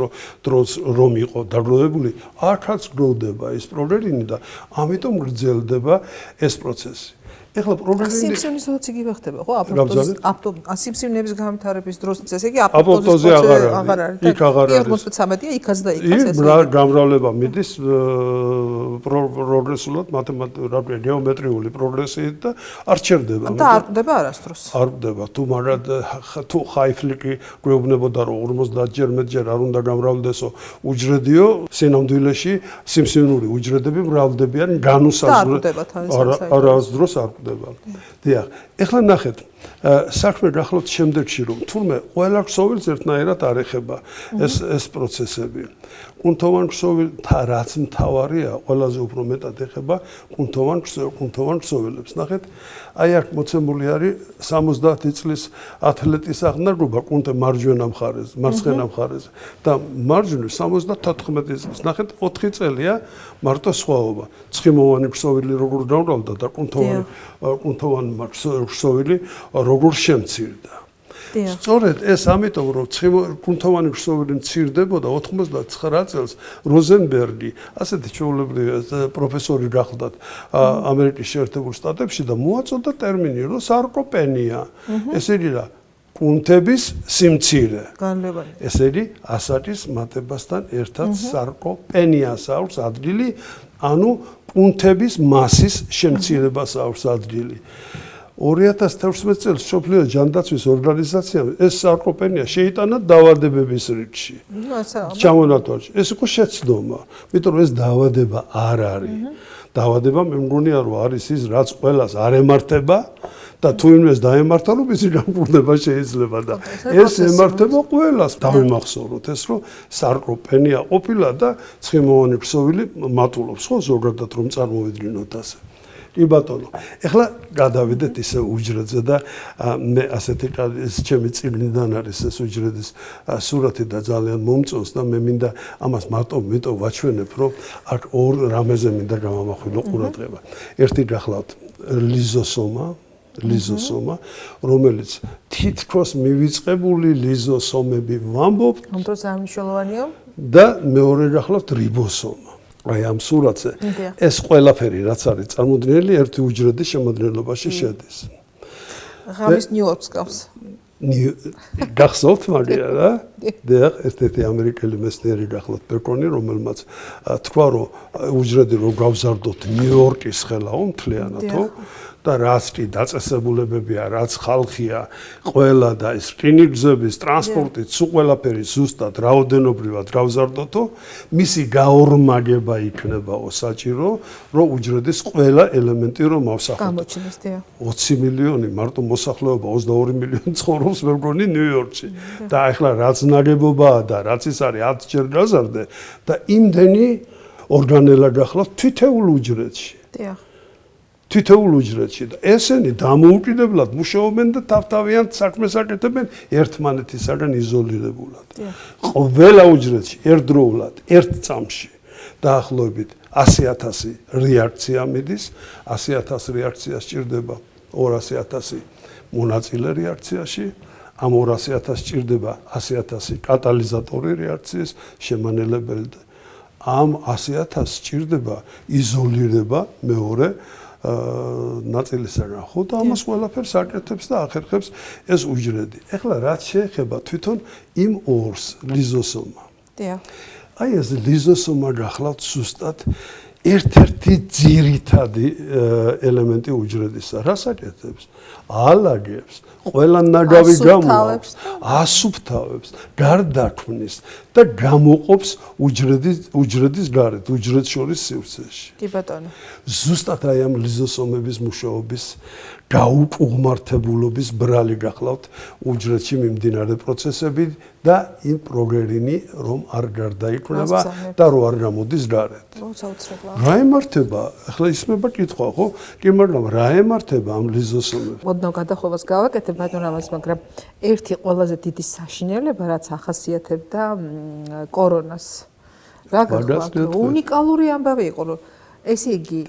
რომ იყო დაგროვებული, აქაც გროვდება ეს პროგერინი და ამიტომ გრძელდება ეს პროცესი. ეხლა პროგრესული სიმსივნესაც იგივე ხდება, ხო? სიმსივნეების განვითარების დროს ესე იგი აპოპტოზი აღარ არის. იქ აღარ არის. 53-ია, იქაც და იქაც ესე. გამრავლება მიდის პროგრესულად მათემატიკურ გეომეტრიული პროგრესიით და არ ჩერდება. და არ ყვდება არასდროს. არ ყვდება. თუ ხაიფლიკი გვეუბნებოდა რომ 50-ჯერ მეტჯერ არ უნდა გამრავლდესო უჯრედიო, სინამდვილეში სიმსივნური უჯრედები მრავლდებიან განუსაზღვრად. არასდროს არ ყვდება. დიახ. ეხლა ნახეთ, საქმე გახლავთ შემდეგში რომ თურმე ყველა ქსოვილს ერთნაირად არ ეხება ეს პროცესები. კუნთოვან ქსოვილთა რაც მთავარია, ყველაზე უფრო მეტად ეხება კუნთოვან ქსოვილებს. ნახეთ, აი აქ მოცემული არის 70 წლის ათლეტის აღნაგობა კუნთე მარჯვენა მხარეს, მარცხენა მხარეს და მარჯვნივ 74 წლის. ნახეთ, 4 წელია მარტო სხვაობა. ცხიმოვანი ქსოვილი როგორ გამრავლდა და კუნთოვანი ქსოვილი როგორ შემცირდა. სწორედ ეს ამიტომ რომ კუნთოვანი ქსოვილი მცირდებოდა 89 წელს როზენბერგი ასეთი ჩვეულებრივი პროფესორი გახლდათ ამერიკის შეერთებულ შტატებში და მოაწოდა ტერმინი რომ სარკოპენია. ესე იგი რა კუნთების სიმცირე. ესე იგი ასაკის მატებასთან ერთად სარკოპენიას აქვს ადგილი, ანუ კუნთების მასის შემცირებას აქვს ადგილი. 2016 წელს მსოფლიო ჯანდაცვის ორგანიზაციამ ეს სარკოპენია შეიტანა დაავადებების რიგში. ჩამონათვალში. ეს იყო შეცდომა, იმიტომ რომ ეს დაავადება არ არის. დაავადება მე მგონია რომ არის ის რაც ყველას არ ემართება და თუ იმეს დაემართა რომ ისი გამყურდება შეიძლება და ეს ემართება ყველას. დავიმახსოვროთ ეს რომ სარკოპენია ყოფილა და ცხიმოვანი ქსოვილი მატულობს ხო ზოგადად რომ წარმოვიდგინოთ ასე. კი ბატონო. ეხლა გადავიდეთ ისე უჯრედზე და მე ასეთი ეს ჩემი წიგნიდან არის ეს უჯრედის სურათი და ძალიან მომწონს და მე მინდა ამას მარტო ვაჩვენებ რომ აქ ორ რამეზე მინდა გამამახვილო ყურადღება. ერთი გახლავთ ლიზოსომა, რომელიც თითქოს მივიწყებული ლიზოსომები ვამბობთ. ამ დროს ამიშოლოვანია და მეორე გახლავთ რიბოსომა. აი ამ სურათზე ეს ყველაფერი რაც არის წარმოდგენილი ერთი უჯრედის შემადგენლობაში შედის. ღამის ნიუ-იორკს გავს. გახსოვთ მაგია რა? და ერთ-ერთი ამერიკელი მეცნიერი გახლავთ ბეკონი, რომელმაც თქვა რომ უჯრედი რო გავზარდოთ ნიუ-იორკის ხელაო მთლიანათო და რაც კი დაწესებულებებია, რაც ხალხია, ყველა და ეს რკინიგზების, ტრანსპორტით, სულ ყველაფერი ზუსტად რაოდენობრივად გავზარდოთო, მისი გაორმაგება იქნებაო საჭირო, რომ უჯრედის ყველა ელემენტი რომ ავსახოთ. გამოჩნდეს, დიახ. 20 მილიონი მარტო მოსახლეობა 22 მილიონი ცხოვრობს მე მგონი ნიუ-იორკში. და ახლა რაც ნაგებობაა და რაც ის არის 10 ჯერ გაზარდე და იმდენი ორგანელა გახლავთ თითოეულ უჯრედში. დიახ. თითოეულ უჯრედში და ესენი დამოუკიდებლად მუშაობენ და თავთავიანთ საქმეს აკეთებენ ერთმანეთისაგან იზოლირებულად. ყველა უჯრედში ერთდროულად, ერთ წამში დაახლოებით 100,000 რეაქცია მიდის, 100,000 რეაქცია სჭირდება 200,000 მონაწილე რეაქციაში, ამ 200,000 სჭირდება 100,000 კატალიზატორი რეაქციის შემანელებელი. ამ 100,000 სჭირდება იზოლირება მეორე ნაწილისაგან ხო და ამას ყველაფერს აკეთებს და ახერხებს ეს უჯრედი. ეხლა რაც შეეხება თვითონ იმ ორს ლიზოსომა. დიახ. აი ეს ლიზოსომა გახლავთ ზუსტად ერთ-ერთი ძირითადი ელემენტი უჯრედისა. რას აკეთებს? ალაგებს, ყველა ნაგავი გამოაქვს, ასუფთავებს, გარდაქმნის და გამოყოფს უჯრედის გარეთ, უჯრედს შორის სივრცეში. კი ბატონო. ზუსტად აი ამ ლიზოსომების მუშაობის გაუკუღმართებულობის ბრალი გახლავთ უჯრედში მიმდინარე პროცესები და იმ პროგერინი რომ არ გარდაიქმნება და რომ არ გამოდის გარეთ. რა ემართება? ახლა ისმება კითხვა ხო? კი მაგრამ რა ემართება ამ ლიზოსომებს? ოდნავ გადახოვას გავაკეთებ ბატონამას, მაგრამ ერთი ყველაზე დიდი საშინელება რაც ახასიათებდა კორონას. რა გახლავთ? უნიკალური ამბავი იყო რომ ესე იგი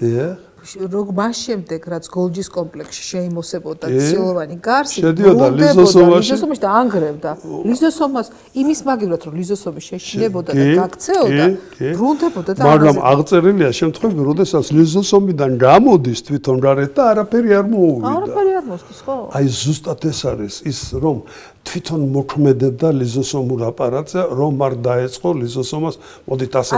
მას შემდეგ რაც გოლჯის კომპლექსში შეიმოსებოდა ცილოვანი გარსი შედიოდა ლიზოსომაში და ანგრევდა ლიზოსომას იმის მაგივრად რომ ლიზოსომი შეშინებოდა და გაქცეოდა ბრუნდებოდა და მაგრამ აღწერილია შემთხვევები როდესაც ლიზოსომიდან გამოდის თვითონ გარეთ და არაფერი არ მოსდის ხო აი ზუსტად ეს არის ის რომ თვითონ მოქმედებდა ლიზოსომურ აპარატზე რომ არ დაეწყო ლიზოსომას მოდით ასე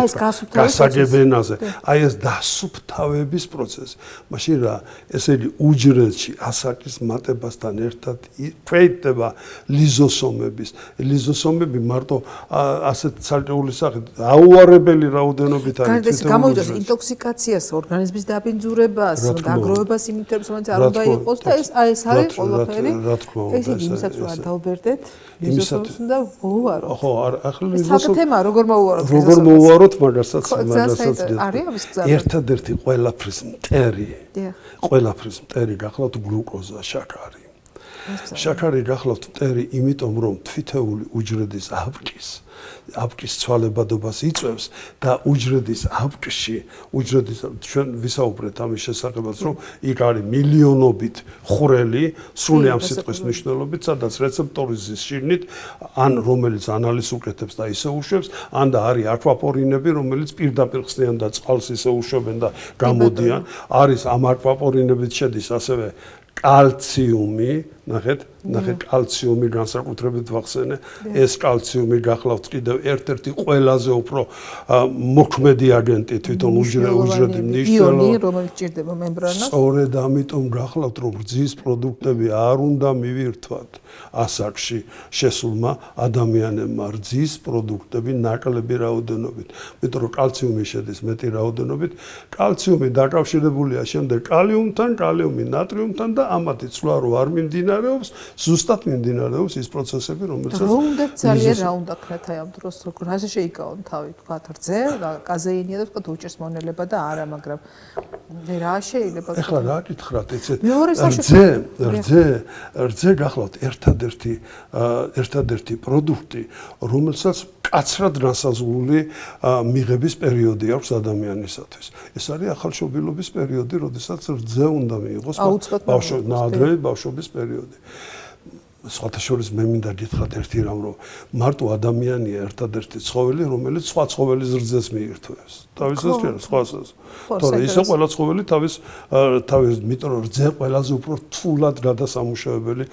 გასაგებენაზე აი ეს დასუფთავების პროცესი მაშინ რა ესე იგი უჯრედში ასაკის მატებასთან ერთად ქვეითდება ლიზოსომები მარტო ასეთ ცალკეული სახით აუარებელი რაოდენობით არის თვითონ გამოიწვევს ინტოქსიკაციას ორგანიზმის დაბინძურებას დაგროვებას იმითებს რომელიც არ უნდა იყოს და ეს არის ყველაფერი ეს იმისაც რა დავბერდეთ ლიზოსომს და ვუარო ხო ახლა ლიზოსომს თემა როგორ მოვუაროთ მაგასაც არის ამის გზა ერთადერთი ყველაფრის მტერი გახლავთ გლუკოზა შაქარი გახლავთ მტერი იმიტომ რომ თვითეული უჯრედის აბკის ცვალებადობას იწვევს და უჯრედის აბკში ჩვენ ვისაუბრეთ ამის შესახებაც რომ იქ არის მილიონობით ხვრელი სრული ამ სიტყვის მნიშვნელობით სადაც რეცეპტორიზის შიგნით ან რომელიც ანალიზს უკეთებს და ისე უშვებს ან და არის აკვაპორინები რომელიც პირდაპირ ხსნიან და წყალს ისე უშვებენ და გამოდიან არის ამ აკვაპორინებით შედის ასევე კალციუმი ნახეთ კალციუმი განსაკუთრებით ვახსენე ეს კალციუმი გახლავთ კიდევ ერთ-ერთი ყველაზე უფრო მოქმედი აგენტი თვითონ უჯრედის იონი რომელიც ჭირდება მემბრანას სწორედ ამიტომ გახლავთ რომ რძის პროდუქტები არ უნდა მივირთვათ ასაკში შესულმა ადამიანებმა რძის პროდუქტები ნაკლები რაოდენობით იმიტომ რომ კალციუმი შედის მეტი რაოდენობით კალციუმი დაკავშირებულია შემდეგ კალიუმთან კალიუმი ნატრიუმთან და ამათი ცვლა რო არ მიმდინარეობს ზუსტად მიმდინარეობს ის პროცესები რომელსაც რომ უნდა ძალიან რა უნდა ქნათ აი ამ დროს როგორ ასე შეიკავონ თავი თქვათ რძე კაზეინია და თქვათ უჭერს მონელება და არა მაგრამ რა შეიძლება ეხლა რა გითხრათ ეცეთ რძე გახლავთ ერთადერთი პროდუქტი რომელსაც კაცრად განსაზღვრული მიღების პერიოდი აქვს ადამიანისათვის ეს არის ახალშობილობის პერიოდი როდესაც რძე უნდა მიიღოს ბავშვობის პერიოდი სხვათა შორის მე მინდა გითხრათ ერთი რამ რომ მარტო ადამიანია ერთადერთი ცხოველი რომელიც სხვა ცხოველის რძეს მიირთვევს თავისას კი სხვასაც თორე ისე ყველა ცხოველი თავის იმიტომ რომ რძე ყველაზე უფრო რთულად გადასამუშავებელი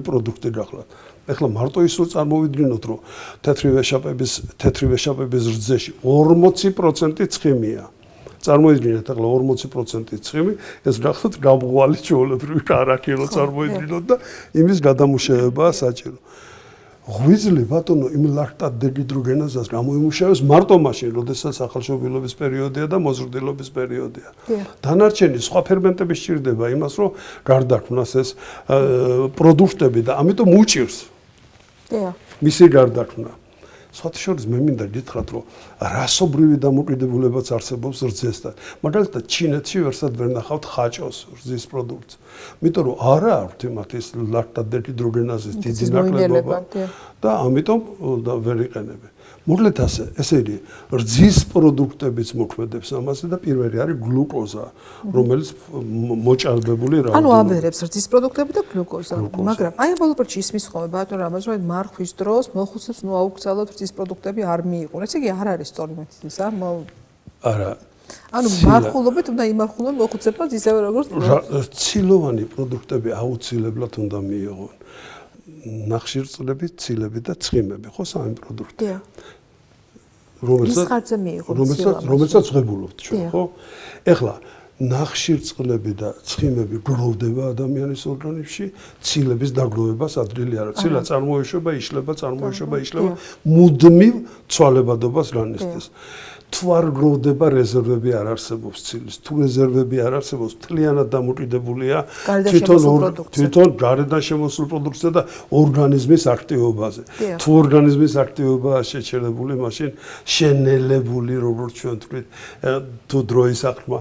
პროდუქტი გახლავთ ეხლა მარტო ის რომ წარმოვიდგინოთ რომ თეთრი ვეშაპების რძეში 40% ცხიმია წარმოიდგინეთ ახლა 40% ცხიმი ეს გახლავთ გამღვალი ჩვეულებრივი კარაქი რო წარმოიდგინოთ და იმის გადამუშავებაა საჭირო ღვიძლი ბატონო იმ ლაქტატ დეჰიდროგენაზას გამოიმუშავებს მარტო მაშინ როდესაც ახალშობილობის პერიოდია და მოზრდილობის პერიოდია დანარჩენი სხვა ფერმენტები სჭირდება იმას რომ გარდაქმნას ეს პროდუქტები და ამიტომ უჭირს მისი გარდაქმნა სხვათა შორის მე მინდა გითხრათ რომ რასობრივი დამოკიდებულებაც არსებობს რძესთან მაგალითად ჩინეთში ვერსად ვერ ნახავთ ხაჭოს რძის პროდუქტს იმიტომ რომ არა აქვთ იმათ ის ლაქტატ დეჰიდროგენაზის დიდი ნაკლებობა და ამიტომ ვერ იყენებენ მოკლედ ესე იგი რძის პროდუქტებიც მოქმედებს ამაზე და პირველი არის გლუკოზა რომელიც მოჭარბებული რა ანუ აბერებს რძის პროდუქტები და გლუკოზა მაგრამ აი ბოლო პერიოდში ისმის ხოლმე ბატონო რამაზ რომ მარხვის დროს მოხუცებს ნუ აუქცალოთ რძის პროდუქტები არ მიიღონ ესე იგი არ არის სწორი მეთოდისა არა ანუ მარხულობით უნდა იმარხულონ მოხუცებსაც ისევე როგორც ცილოვანი პროდუქტები აუცილებლად უნდა მიიღონ ნახშირწყლები, ცილები და ცხიმები, ხო, სამი პროდუქტი. რომელსაც ღებულობთ ჩვენ, ხო? ეხლა ნახშირწყლები და ცხიმები გროვდება ადამიანის ორგანიზმში, ცილების დაგროვებას ადრილი არა. ცილა წარმოეშვება, იშლება, მუდმივ ცვალებადობას განიცდის. თუ არ გროვდება რეზერვები არ არსებობს ცილის. თუ რეზერვები არ არსებობს, მთლიანად დამოკიდებულია თვითონ გარედან შემოსულ პროდუქტზე და ორგანიზმის აქტივობაზე. თუ ორგანიზმის აქტივობაა შეჩერებული, მაშინ შენელებული, როგორც ჩვენ ვთქვით, თუ დროის აღქმა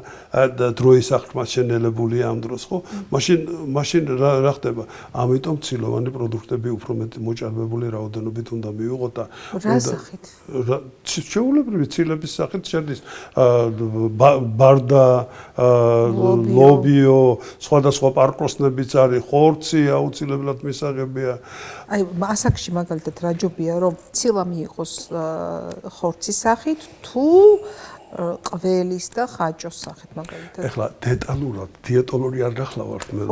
დროის აღქმას შენელებულია ამ დროს, ხო? მაშინ რა ხდება? ამიტომ ცილოვანი პროდუქტები უფრო მეტი მოჭარბებული რაოდენობით უნდა მივიღოთ და რა სახით? ჩვეულებრივი ცილების სახით შედის ბარდა, ლობიო, სხვადასხვა პარკოსნებიც არის, ხორცი აუცილებლად მისაღებია. აი, ასაკში მაგალითად რა ჯობია, რომ ცილა მიიღოს ხორცის სახით თუ ყველის და ხაჭოს სახით მაგალითად. ეხლა დეტალურად დიეტოლოგი არ გახლავართ მე.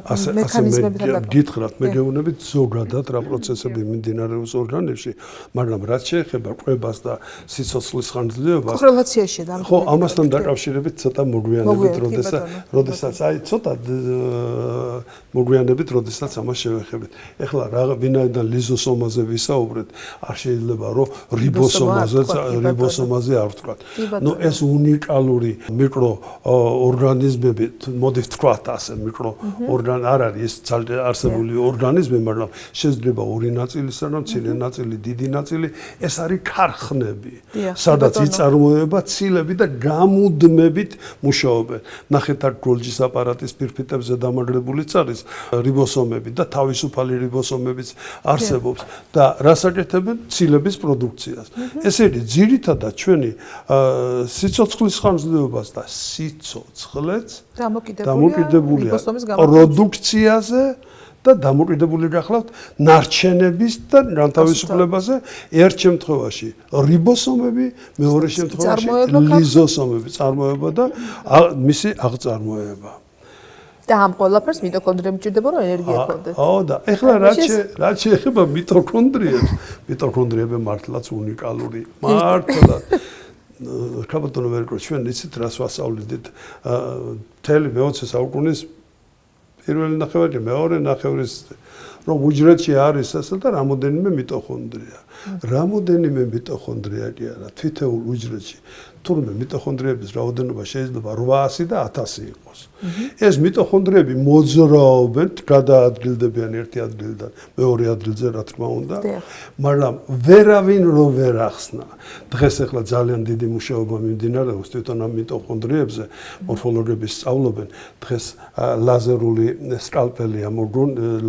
ასე მექანიზმებთან გითხრათ, მე გეუბნებით ზოგადად რა პროცესები მიმდინარეობს ორგანიზმში, მაგრამ რაც შეეხება კვებას და სიცოცხლის ხანგრძლივობას, კორელაციაშია და ხო, ამასთან დაკავშირებით ცოტა მოგვიანებით, როდესაც აი ცოტა მოგვიანებით, როდესაც ამას შევეხებით. ეხლა ვინაიდან ლიზოსომაზე ვისაუბრეთ, არ შეიძლება რომ რიბოსომაზე არ ვთქვათ. ეს უნიკალური მიკროორგანიზმები, მოდი ვთქვათ ასე, არ არის ეს ძალიან არსებული ორგანიზმი, მაგრამ შეიძლება ორი ნაწილისა და მცირე ნაწილი, დიდი ნაწილი, ეს არის ქარხნები, სადაც იწარმოება ცილები და გამუდმებით მუშაობენ. ნახეთ აქ გოლჯის აპარატის ფირფიტებზე დამაგრებულიც არის რიბოსომები და თავისუფალი რიბოსომებიც არსებობს და რას აკეთებენ? ცილების პროდუქციას. ესე იგი, ძირითადად ჩვენი სიცოცხლის ხანგრძლივობას და სიცოცხლეც დამოკიდებულია პროდუქციაზე და დამოკიდებული გახლავთ ნარჩენების და განთავისუფლებაზე ერთ შემთხვევაში რიბოსომები, მეორე შემთხვევაში ლიზოსომები წარმოება და მისი აღწარმოება. და ამ ყველაფერს მიტოქონდრიები ჭირდება რომ ენერგია ჰქონდეთ. და ეხლა რაც შეეხება მიტოქონდრიები მართლაც უნიკალური. მართლა კაპიტონ ვერკო ჩვენ იცით რას ვასწავლეთ მთელი მე-20 საუკუნის პირველი ნახევარი, მეორე ნახევრის რომ უჯრედში არის ასე და რამოდენიმე მიტოქონდრია. რამოდენიმე მიტოქონდრია კი არა, თითოეულ უჯრედში თურმე მიტოქონდრიების რაოდენობა შეიძლება 800 და 1000 იყოს. ეს მიტოქონდრიები მოძრაობენ, გადაადგილდებიან ერთი ადგილიდან მეორე ადგილზე, რა თქმა უნდა, მაგრამ ვერავინ რო ვერ ახსნა. დღეს ახლა ძალიან დიდი მუშაობა მიმდინარეობს თვითონ ამ მიტოქონდრიებზე, მორფოლოგები სწავლობენ. დღეს ლაზერული სკალპელია,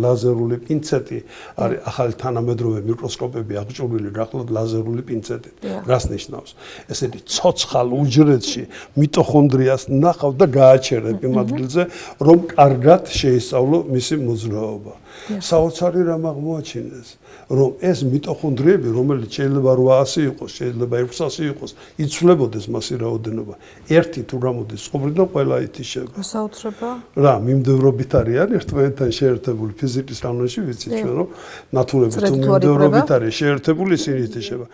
ლაზერული პინცეტი არის ახალი თანამედროვე მიკროსკოპები აღჭურვილი გახლავთ ლაზერული პინცეტით. რას ნიშნავს? ესეთი ცოცხალ უჯრედში მიტოქონდრიას ნახავ და გააჩერებ იმ ადგილზე, რომ კარგად შეისწავლო მისი მოძრაობა. საოცარი რამ აღმოაჩინეს, რომ ეს მიტოქონდრიები, რომელიც შეიძლება 800 იყოს, შეიძლება 600 იყოს, იცვლებოდეს მასი რაოდენობა. ერთი თუ გამოდის წყობრიდან ყველა ითიშება. საოცრება? რა, მიმდევრობით არიან ერთმანეთთან შეერთებული ფიზიკის კანონში ვიცით ჩვენ, რომ ნატურები თუ მიმდევრობით არის შეერთებული, ისინი ითიშება.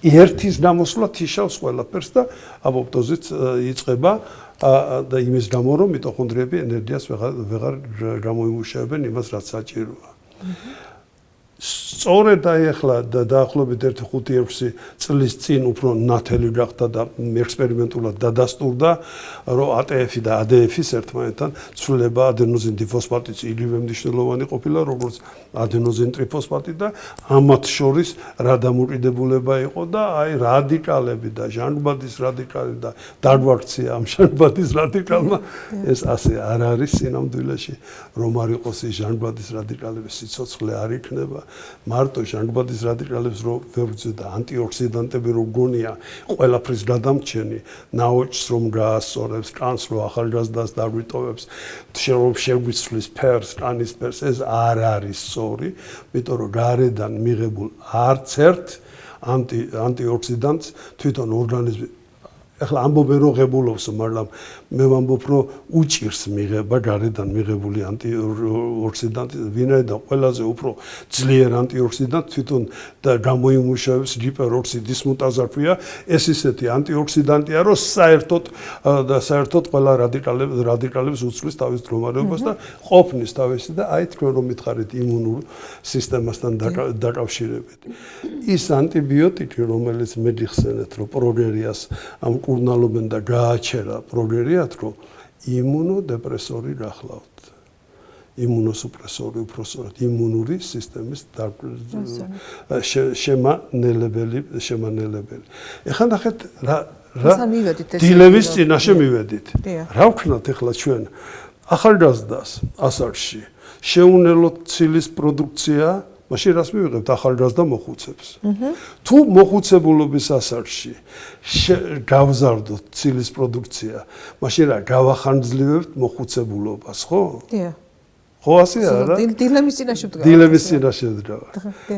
ერთის გამოსვლა თიშავს ყველაფერს და აპოპტოზით იწყება და იმის გამო რომ მიტოქონდრიები ენერგიას ვეღარ გამოიმუშავებენ იმას რაც საჭიროა. სწორედ აი ახლა დაახლოებით 1-5-6 წლის წინ უფრო ნათელი გახდა და ექსპერიმენტულად დადასტურდა რომ ATF-ი და ADF-ის ერთმანეთთან ცვლილება ადენოზინ დიფოსფატიც იგივე მნიშვნელოვანი ყოფილა როგორც ადენოზინ ტრიფოსფატი და ამათ შორის რა დამოკიდებულება იყო და აი რადიკალები და ჟანგბადის რადიკალი და დაგვაქცია ამ ჟანგბადის რადიკალმა ეს ასე არ არის სინამდვილეში რომ არ იყოს ის ჟანგბადის რადიკალების სიცოცხლე არ იქნება მარტო ჟანგბადის რადიკალებს რო ვებრძე და ანტიოქსიდანტები რო გონია ყველაფრის გადამჩენი ნაოჭს რომ გაასწორებს კანს რო ახალგაზრდას დაგვიტოვებს შეგვიცვლის ფერს კანის ფერს ეს არ არის სწორი იმიტომ რომ გარედან მიღებულ არც ერთ ანტიოქსიდანტს თვითონ ორგანიზმი ახლა ამბობენ რომ ღებულობს მაგრამ მე ვამბობ რომ უჭირს მიღება გარედან მიღებული ანტიოქსიდანტი ვინაიდან ყველაზე უფრო ძლიერ ანტიოქსიდანტი თვითონ და გამოიმუშავებს გიპეროქსიდის მუტაზა ქვია ეს ისეთი ანტიოქსიდანტია რომ საერთოდ ყველა რადიკალებს უცვლის თავის მდგომარეობას და ყოფნის თავისი და აი თქვენ რომ მითხარით იმუნურ სისტემასთან დაკავშირებით ის ანტიბიოტიკი რომელიც მე გიხსენეთ რომ პროგერიას ამ კურნალობენ და გააჩერა პროგერიად რომ იმუნოდეპრესორი გახლავთ იმუნოსუპრესორი უпроსორად იმუნური სისტემის შემანელებელი ეხლა ნახეთ რა მივედით ეს დილევის წინაშე მივედით რა ვქნათ ახლა ჩვენ ახალგაზრდას ასარში შეუნელოთ ცილის პროდუქცია მაშინ რას მივიღებთ ახალგაზრდა მოხუცებს თუ მოხუცებულობის ასარში გავზარდოთ ცილის პროდუქცია მაშინ რა გავახანძლებთ მოხუცებულობას ხო ხო ასეა რა დილემის წინაშე ვდგავართ დილემის წინაშე ვდგავართ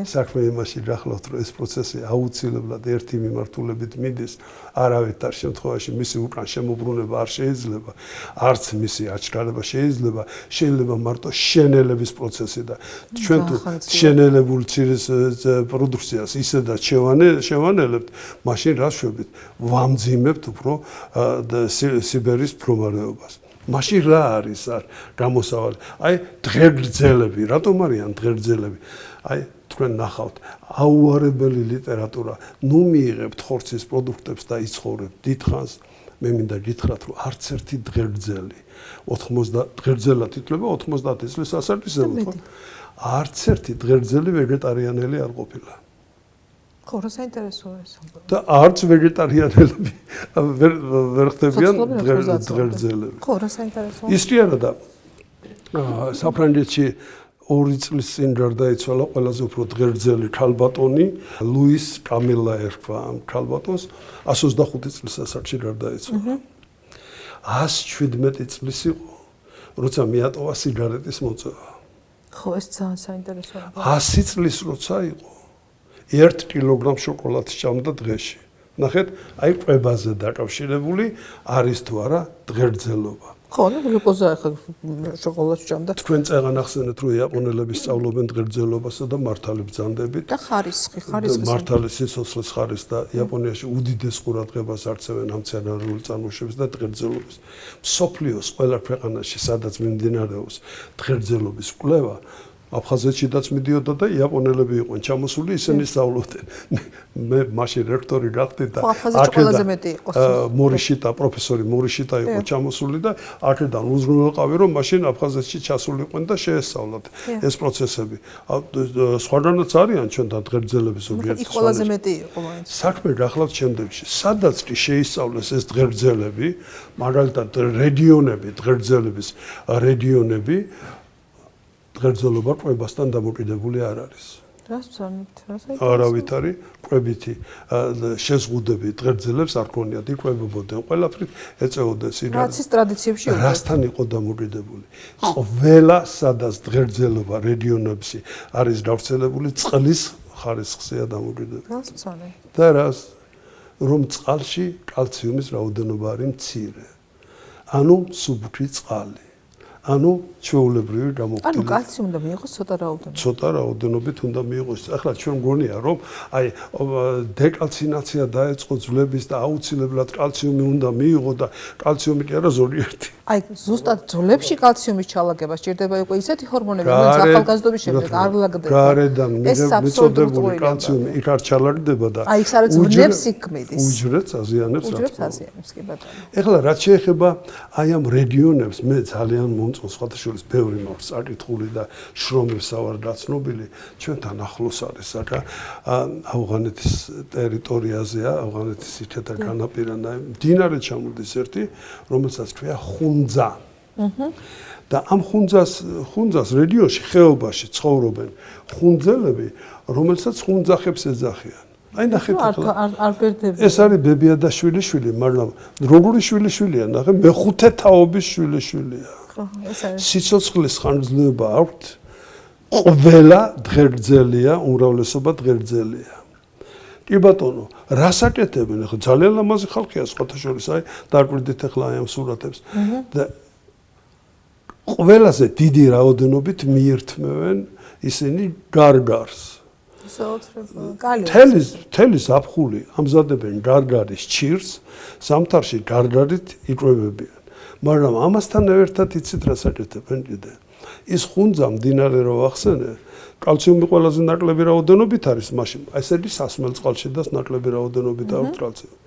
საქმე იმაში გახლავთ რომ ეს პროცესი აუცილებლად ერთი მიმართულებით მიდის არავითარ შემთხვევაში მისი უკან შემოbrunება არ შეიძლება არც მისი აჩქარება შეიძლება მარტო შენელების პროცესი და ჩვენ თუ შენელებულ ცირის პროდუქციას ისედაც შევანელებთ მაშინ რა შვებით ვამძიმებთ უფრო სიბერის მდგომარეობას მაშინ რა არის გამოსავალი აი დღერძელები რატომ არიან დღერძელები აი თქვენ ნახავთ აუარებელი ლიტერატურა ნუ მიიღებთ ხორცის პროდუქტებს და იცხოვრებთ დიდხანს მე მინდა გითხრათ რომ არც ერთი დღერძელი 90 დღერძელად ითვლება 90 წლის ასაკისეულ ხო არც ერთი დღერძელი ვეგეტარიანელი არ ყოფილა ხო რა საინტერესოა ეს და არც ვეგეტარიანელები ვერ ხდებიან დღერძელები ხო რა საინტერესოა ის კი არა და საფრანგეთში 2 წლის წინ გარდაიცვალა ყველაზე უფრო დღერძელი ქალბატონი ლუის კამილა ერქვა ამ ქალბატონს 125 წლის ასაკში გარდაიცვალა 117 წლის იყო როცა მიატოვა სიგარეტის მოწევა ხო ეს ძალიან საინტერესოა 100 წლის როცა იყო 1 კილოგრამ შოკოლადს ჭამდა დღეში. ნახეთ, აი ყვებაზე დაკავშირებული არის თუ არა დღერძელობა. ხო, გლუკოზა ხა შოკოლადს ჭამდა. თქვენ წეგან ახსენეთ, რომ იაპონელები სწავლობენ დღერძელობასა და მართალი ბრძანდებით. და ხარისხი. მართალი სიცოცხლის ხარისხს და იაპონიაში უდიდეს ყურადღებას არცევენ ამ მცენარეული წარმოშობის და დღერძელობის. მსოფლიოს ყველა ქვეყანაში, სადაც მიმდინარეობს დღერძელობის კვლევა აფხაზეთშიდაც მიდიოდა და იაპონელები იყვნენ ჩამოსული ისინი სწავლობდნენ მე მაშინ რექტორი გახდი და მორიშიტა პროფესორი მორიშიტა იყო ჩამოსული და აქედან უზრუნველყავი რომ მაშინ აფხაზეთში ჩასულიყვნენ და შეესწავლათ ეს პროცესები სხვაგანაც არიან ჩვენთან დღერძელების ზოგიერთი ის ყველაზე მეტი იყო მაინც საქმე გახლავთ შემდეგში სადაც კი შეისწავლეს ეს დღერძელები მაგალითად რეგიონები დღერძელების რეგიონები დღერძელობა ყვებასთან დამოკიდებული არ არის. რას ვცანით? არავითარი ყვებითი შეზღუდები დღერძელებს არ ქონიათ, იყვებებოდნენ ყველაფრით, ეწეოდნენ სიგარეტს. რაც ის ტრადიციებში იყო. რასთან იყო დამოკიდებული? ყველა სადაც დღერძელობა რეგიონებში არის გავრცელებული, წყლის ხარისხზეა დამოკიდებული. რას ვცანით? და რას? რომ წყალში კალციუმის რაოდენობა არის მცირე. ანუ სუბუქი წყალი. ანუ ჩვეულებრივი გამოყენება. ანუ კალციუმი უნდა მიიღოს ცოტა რაოდენობით. ცოტა რაოდენობით უნდა მიიღოს. ახლა ჩვენ გონია რომ აი დეკალცინაცია დაეწყო ძვლების და აუცილებლად კალციუმი უნდა მიიღო და კალციუმი კი არა ზოგიერთი. აი ზუსტად ძვლებში კალციუმის ჩალაგება სჭირდება უკვე ისეთი ჰორმონები, რომელიც ახალგაზრდობის შემდეგ არ ლაგდება. გარედან მიწოდებული კალციუმი იქ არ ჩალაგდება და აი ეს არის ძვლებს იქმედის. უჯრედს აზიანებს რა. უჯრედს აზიანებს კი ბატონო. ახლა რაც შეეხება აი ამ რეგიონებს მე ძალიან მომწონს სხვათაშორის ბევრი მაქვს საკითხული და შრომებს ავარ ცნობილი ჩვენთან ახლოს არის საკა ავღანეთის ტერიტორიაზეა ავღანეთის იქეთა განაპირა მდინარე ჩამოდის ერთი რომელსაც ქვია ხუნძა და ამ ხუნძას რეგიონში ხეობაში ცხოვრობენ ხუნძელები რომელსაც ხუნძახებს ეძახიან აი ნახეთ არ ბერდები ეს არის ბებია შვილიშვილი მაგრამ როგორი შვილიშვილია ნახე მეხუთე თაობის შვილიშვილია სიცოცხლის ხანგრძლივობა აქვთ ყველა დღერძელია უმრავლესობა დღერძელია კი ბატონო რასაკეთებენ ახლა ძალიან ლამაზი ხალხია სხვათა შორის აი დაგვირდით ახლა აი ამ სურათებს და ყველაზე დიდი რაოდენობით მიირთმევენ ისინი გარგარს თელი ზაფხული ამზადებენ გარგარის ჩირს ზამთარში გარგარით იკვებებიან მაგრამ ამასთან ერთად იცით რა საკეთებენ კიდე ის ხუნძა მდინარე რო ახსენე კალციუმი ყველაზე ნაკლები რაოდენობით არის მაშინ ესეთი სასმელ წყალში და ნაკლები რაოდენობით აქვს კალციუმი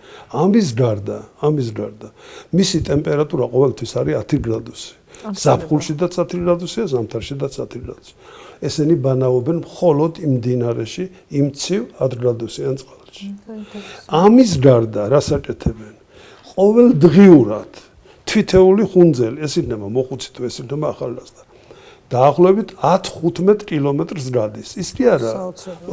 ამის გარდა მისი ტემპერატურა ყოველთვის არის 10 გრადუსი ზაფხულში და 10 გრადუსია ზამთარში და 10 გრადუსი ესენი ბანაობენ მხოლოდ იმ მდინარეში იმ ცივ 10 გრადუსიან წყალში ამის გარდა რა საკეთებენ ყოველდღიურად თვითეული ხუნძელი, ეს იქნება მოხუცი თუ ეს იქნება ახალგაზრდა. დაახლოებით 10-15 კილომეტრს გადის. ის კი არა,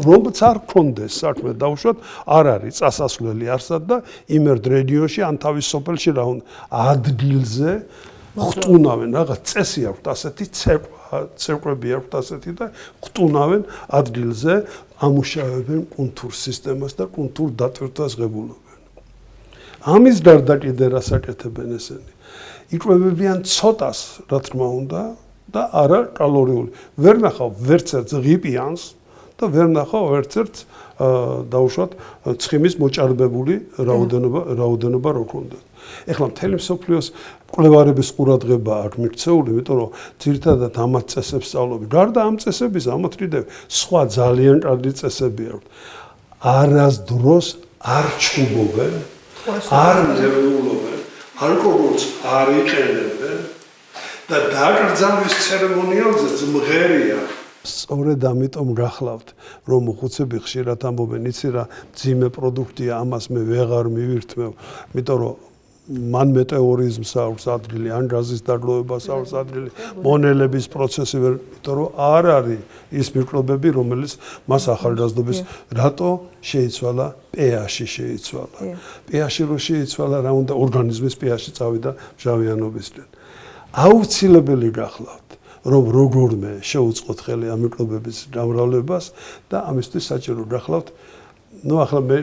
რომც არ გქონდეს საქმე დავუშვათ, არ არის წასასვლელი არსად და იმერდ რეგიონში ან თავის სოფელში რა უნდა ადგილზე ხტუნავენ, რაღაც წესი აქვს ასეთი ცეკვები აქვს ასეთი და ხტუნავენ ადგილზე, ამუშავებენ კუნთურ სისტემას და კუნთურ დატვირთვას ღებულობენ. ამის გარდა კიდე რას აკეთებენ ესენი? იკვებებიან ცოტას, რა თქმა უნდა, და არა კალორიული. ვერ ნახავ ვერც ერთ ღიპიანს და ვერ ნახავ ვერც ერთ დაუშვათ ცხიმის მოჭარბებული რაოდენობა რო ქონდეთ. ეხლა მთელი მსოფლიოს კვლევარების ყურადღება აქ მიქცეული, იმიტომ რომ ძირითადად ამათ წესებს სწავლობ. გარდა ამ წესებისა, ამათ კიდევ სხვა ძალიან კარგი წესები აქვს. არასდროს არ ჩუბობენ, არ ნერვულობენ, ალკოჰოლს არ იყენებენ და დაკრძალვის ცერემონიალზე მღერია. სწორედ ამიტომ გახლავთ, რომ მოხუცები ხშირად ამბობენ, იცი რა, მძიმე პროდუქტია, ამას მე ვეღარ მივირთმევ, იმიტომ რომ მან მეტეორიზმს აქვს ადგილი, ან გაზის დაგროვებას აქვს ადგილი, მონელების პროცესი ვერ, იმიტომ რომ არ არის ის მიკრობები, რომელიც მას ახალგაზრდობის რატო შეიცვალა pH-ი შეიცვალა. pH-ი რო შეიცვალა, რა უნდა ორგანიზმის pH-ი წავიდა მჟავიანობისკენ. აუცილებელი გახლავთ, რომ როგორმე შეუწყოთ ხელი ამ მიკრობების გამრავლებას და ამისთვის საჭირო გახლავთ ახლა მე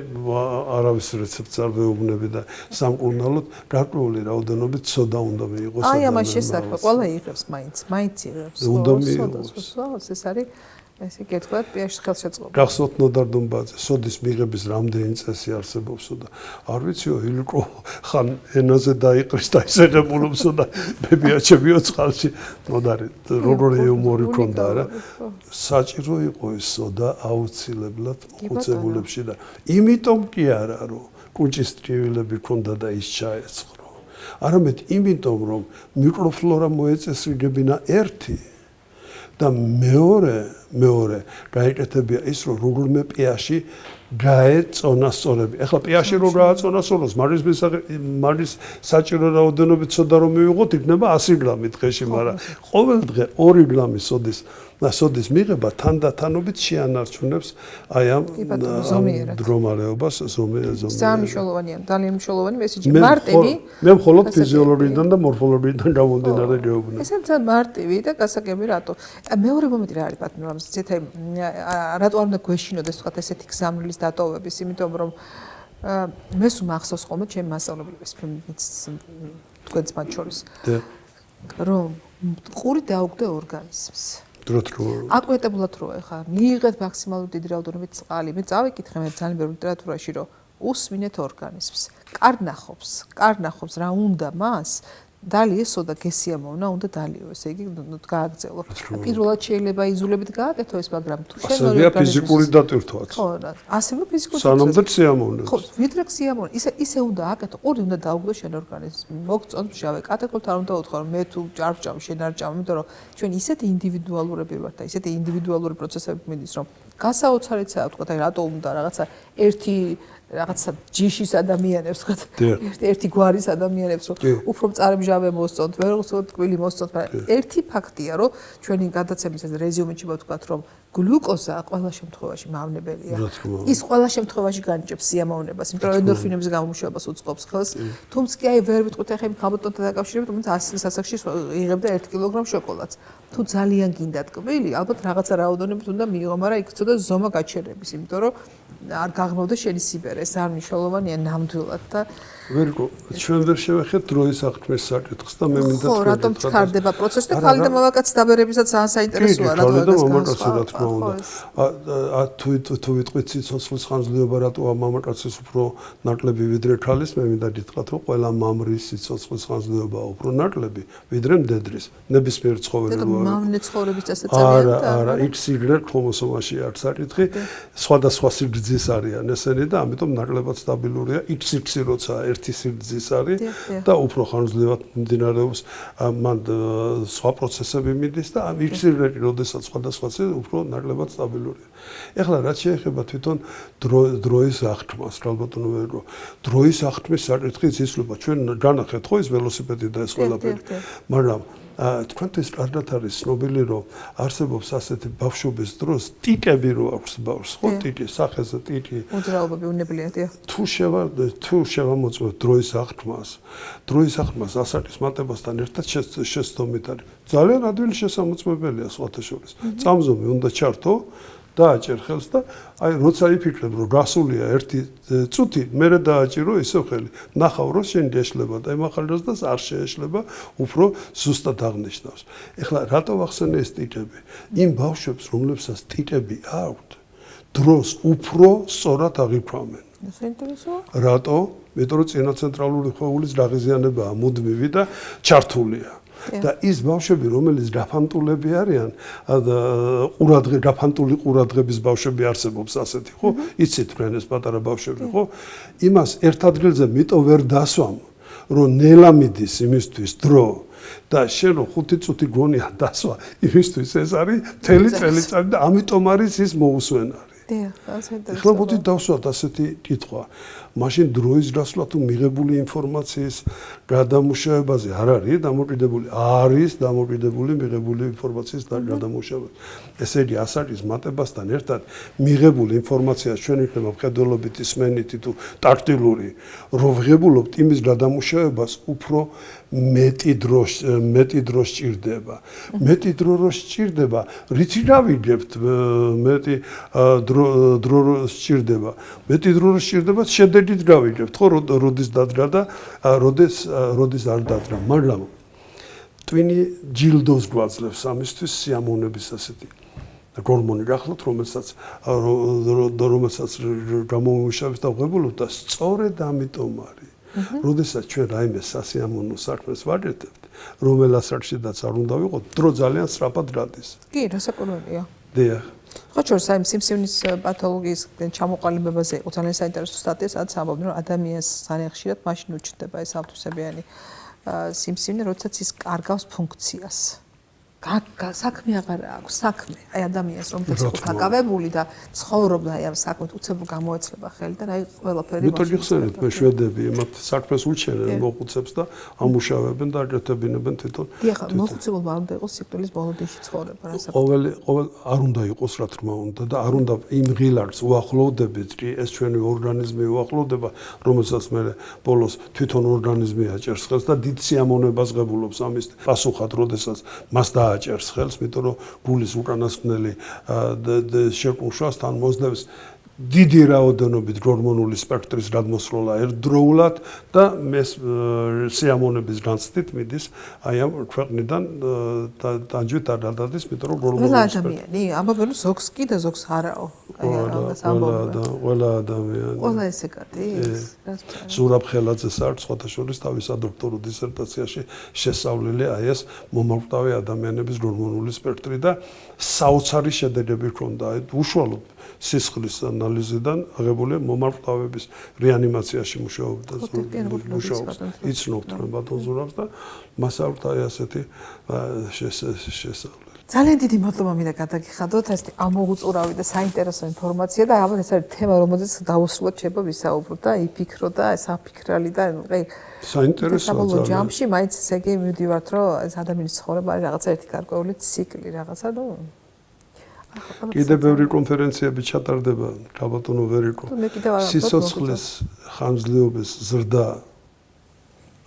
არავის რეცეპტს არ ვეუბნები და სამკურნალოდ გარკვეული რაოდენობით სოდა უნდა მიიღოს. აი ამას შესაძლოა, ყველა იღებს მაინც იღებს. უნდა მიიღოს. ეს არის ესე კეთილად pH-ს ხელშეწყობა. გახსოვთ ნოდარ დუმბაძე, სოდის მიღების რამდენი წესი არსებობს და არ ვიციო ილკო ხან ენაზე დაიყრის და ისერებულობსო და ბებიაჩებიო წყალში ნოდარი როგორი იუმორი ქონდა რა. საჭირო იყო ეს სოდა აუცილებლად ხუცებულებში და იმიტომ კი არა რომ კუჭის ტრივილები ქონდა და ის ჩაეცխრო. არამედ იმიტომ რომ მიკროფლორა მოეწესრიგებინა ერთი და მეორე გაიკეთებია ის რომ როგორმე pH-ი გაეწონასწორები. ეხლა pH-ი რო გააწონასწოროს, მარის საჭირო რაოდენობით სოდა რომ მივიღოთ, იქნება 100 გრამი დღეში, მაგრამ ყოველ დღე 2 გრამი სოდის მიღება თანდათანობით შეანარჩუნებს აი ამ მდგომარეობას ძალიან მნიშვნელოვანი მესიჯი. მარტივი მე მხოლოდ ფიზიოლოგიიდან და მორფოლოგიიდან გამომდინარე გეუბნები. ეს ძალიან მარტივი და გასაგები რატო? მეორე მომენტი რა არის ბატონო, რატო არ უნდა გვეშინოდეს თქვა ესეთი გზამრილის დატოვების, იმიტომ რომ მე სულ მახსოვს ხოლმე ჩემი მასწავლებლების თქვენც მათ შორის რომ ყური დაუგდა ორგანიზმს. აკუეტებულად რო ეხა მიიღეთ მაქსიმალურად დიდი რაოდენობით წყალი, მე წავიკითხე მე ძალიან ბევრ ლიტერატურაში რომ უსმინეთ ორგანიზმს, კარნახობს რა უნდა მას დალიეს სოდა გესიამოვნა, უნდა დალიო, ესე იგი გააგრძელო. პირველად შეიძლება იზოლებით გააკეთო ეს, მაგრამ თუ შენ ასევეა ფიზიკური დატვირთვაც. ხო, ასევე ფიზიკური დატვირთვა. სანამ და სიამოვნებს. ხო, ვიდრე სიამოვნე, ისე უნდა აკეთო, ყური უნდა დაუგდო შენ ორგანიზმს. მოგწონს მჟავე, კატეგორიულად არ უნდა უთხოვო, მე თუ არ ვჭამ, შენ არ ჭამ, იმიტომ რომ ჩვენ ისეთი ინდივიდუალურები ვართ და ისეთი ინდივიდუალური პროცესები მიდის, რომ გასაოცარიცაა თქვა, აი რატო უნდა რაღაცა რაღაცა ჯიშის ადამიანებს ვთქვათ, ერთი გვარის ადამიანებს რომ უფრო მწარმჟავე მოსწონთ, ვერ უცხოთ ტკბილი მოსწონთ, მაგრამ ერთი ფაქტია, რომ ჩვენი გადაცემის რეზიუმეში ვთქვათ, რომ გლუკოზა ყველა შემთხვევაში მავნებელია. ის ყველა შემთხვევაში განიჭებს სიამოვნებას, იმიტომ რომ ენდორფინების გამომუშავებას უწყობს ხელს. თუმცა კი აი ვერ ვიტყვით ახლა იმ ხამბატონთან დაკავშირებით, თუმცა 100 სასახში იღებდა 1 კილოგრამ შოკოლადს. თუ ძალიან გინდა ტკბილი, ალბათ რაღაცა რაოდენობით უნდა მიიღო, მაგრამ იქ ცოტა ზომა გაჩერების, იმიტომ რომ არ გაღრმავდეს შენი სიბერე, ეს არ მნიშვნელოვანია ნამდვილად და ვერგო, ჩვენ ვერ შევეხეთ დროის აღქმის საკითხს და მე მინდა ხო, რატომ ჩქარდება პროცესი და ქალი და მამაკაცის დაბერებისაც ძალიან საინტერესოა, რატომ ქალი და მამაკაცი რა თქმა უნდა. თუ ვიტყვით სიცოცხლის ხანძრიობა რატო მამაკაცის უფრო ნაკლები ვიდრე ქალის, მე მინდა გითხრათ, რომ ყველა მამრის სიცოცხლის ხანძრიობა უფრო ნაკლები ვიდრე მდედრის. ნებისმიერ ცხოველში და მავნე ცხოვრების წესად ძალიან არა, XY ქრომოსომაში აქვს საკითხი, სხვადასხვა სიგრძე სიგრძის არიან ესენი და ამიტომ ნაკლებად სტაბილურია. X როცა ერთი სიგრძის არის და უფრო ხანძლივად მიმდინარეობს მან სხვა პროცესები მიდის და ამ X როდესაც სხვადასხვა უფრო ნაკლებად სტაბილურია. ეხლა რაც შეეხება თვითონ დროის აღქმას, რა ბატონო ვერო, დროის აღქმის საკითხი იცვლება. ჩვენ განახეთ ხო ის ველოსიპედი და ეს ყველაფერი. მაგრამ თქვენთვის კარგად არის ცნობილი, რომ არსებობს ასეთი ბავშვობის დროს ტიკები რო აქვს ბავშვს, ხო ტიკი, სახეზე ტიკი. უძრაობები უნებლიეთ, თუ შევამოწმოთ დროის აღქმას ასაკის მატებასთან ერთად შეცდომით არის. ძალიან ადვილი შესამოწმებელია სხვათა შორის. წამზომი უნდა ჩართო დააჭერ ხელს და აი როცა იფიქრებ რომ გასულია ერთი წუთი მერე დააჭირო ისევ ხელი ნახავ რომ შენ შეშლება და ემახალებს და არ შეეშლება უფრო ზუსტად აღნიშნავს. ეხლა რატო ვახსენე ეს ტიკები? იმ ბავშვებს რომლებსაც ტიკები აქვთ დროს უფრო სწორად აღიქვამენ. რატო? მეტყვი რომ წინაცენტრალური ხვეულის დაღიზიანებაა მუდმივი და ჩართულია. და ის ბავშვები, რომელიც დაფანტულები არიან, დაფანტული ყურადღების ბავშვები არსებობს ასეთი, ხო? იცით თქვენ ეს პატარა ბავშვები, ხო? იმას ერთ ადგილზე მიტო ვერ დასვამ, რომ ნელა მიდის იმისთვის დრო და შენ რომ 5 წუთი გონია დასვა, იმისთვის ეს არის მთელი წელიწადი და ამიტომ არის ის მოусვენარი. ეხლა მოდი დავსვათ ასეთი კითხვა. მაშინ დროის დასვლა თუ მიღებული ინფორმაციის გადამუშავებაზე არ არის დამოკიდებული? არის დამოკიდებული მიღებული ინფორმაციის გადამუშავებაზე. ესე იგი, ასაკის მატებასთან ერთად მიღებული ინფორმაცია ჩვენ იქნება მხედველობით, ისმენითი თუ ტაქტილური, რომ ვღებულობთ იმის გადამუშავებას უფრო მეტი დრო სჭირდება. მეტი დრო რო სჭირდება, რითი დავიგებთ მეტი დრო სჭირდება. მეტი დრო რო სჭირდება, შედეგით გავიგებთ, ხო, როდის დადგა და როდის არ დადგა. მაგრამ ტვინი ჯილდოს გვაძლევს ამისთვის სიამოვნების ასეთი გორმონი გახლავთ, რომელსაც გამომუშავებს და ვღებულობთ და სწორედ ამიტომ არის. როდესაც ჩვენ რაიმე სასიამოვნო საქმეს ვაკეთებთ, რომელ ასაკშიდაც არ უნდა ვიყოთ, დრო ძალიან სწრაფად გადის. კი, რასაკვირველია. დიახ. ხო, შორს აი სიმსივნის პათოლოგიის ჩამოყალიბებაზე იყო ძალიან საინტერესო სტატია, სადაც ამბობდნენ, რომ ადამიანს ძალიან ხშირად მაშინ უჩნდება ეს ავტოსებიანი სიმსივნე, როდესაც ის კარგავს ფუნქციას. საქმე აღარ აქვს, საქმე. აი ადამიანს რომელსაც იყო გაკავებული და ცხოვრობდა აი ამ საქმით უცებო გამოეცლება ხელი და აი ყველაფერი მეთოდი ხსენეთ მე შვედები მათ საქმეს უჩენენ მოხუცებს და ამუშავებენ და აკეთებინებენ თვითონ. დიახ, მოხუცებულმა არ უნდა იყოს სიკვდილის ბოლოდში ცხოვრება რასაც. ყოველ არ უნდა იყოს რა თქმა უნდა და არ უნდა იმ ღილაკს უახლოვდებით, კი ეს ჩვენი ორგანიზმი უახლოვდება, რომელსაც მე ბოლოს თვითონ ორგანიზმი აჭერს ხელს და დიდ სიამოვნებას ღებულობს ამის პასუხად, როდესაც მას აჭერს ხელს, იმიტომ რომ გულის უკანასკნელი შეკუმშვასთან მოძლევს დიდი რაოდენობით ჰორმონული სპექტრის გადმოსროლა ერთდროულად და ეს სიამოვნების განცდით მიდის აი ამ ქვეყნიდან ტანჯვით არ გადადის, იმიტომ რომ ყველა ადამიანი ამბობენ რომ ზოგს კი და ზოგს არაო. აი ამას ამბობენ. ყველა ადამიანი. ყველა ესე გადის. ზურაბ ხელაძეს აქვს სხვათა შორის თავის სადოქტორო დისერტაციაში შესწავლილი აი ეს მომავტავი ადამიანების ჰორმონული სპექტრი და საოცარი შედეგები ჰქონდა. უშუალოდ სისხლის ანალიზიდან აღებული მომავტავების რეანიმაციაში მუშაობდა მუშაობს იცნობთ რომ ბატონ ზურაბს და მას აქვს აი ასეთი შესწავლილი. ძალიან დიდი მადლობა მინდა გადაგიხადოთ ეს ამოუწურავი და საინტერესო ინფორმაცია და ალბათ ეს არის თემა რომელზეც დაუსრულოთ შეიძლება ვისაუბროთ და იფიქრო და საფიქრალი და აი საინტერესოა ძალიან ჯამში მაინც ესე იგი მივდივართ რომ ეს ადამიანის ცხოვრება არის რაღაცა ერთი გარკვეული ციკლი რაღაცა და კიდევ ბევრი კონფერენციები ჩატარდება ბატონო ვერიკო. სიცოცხლის ხანძლივობის ზრდა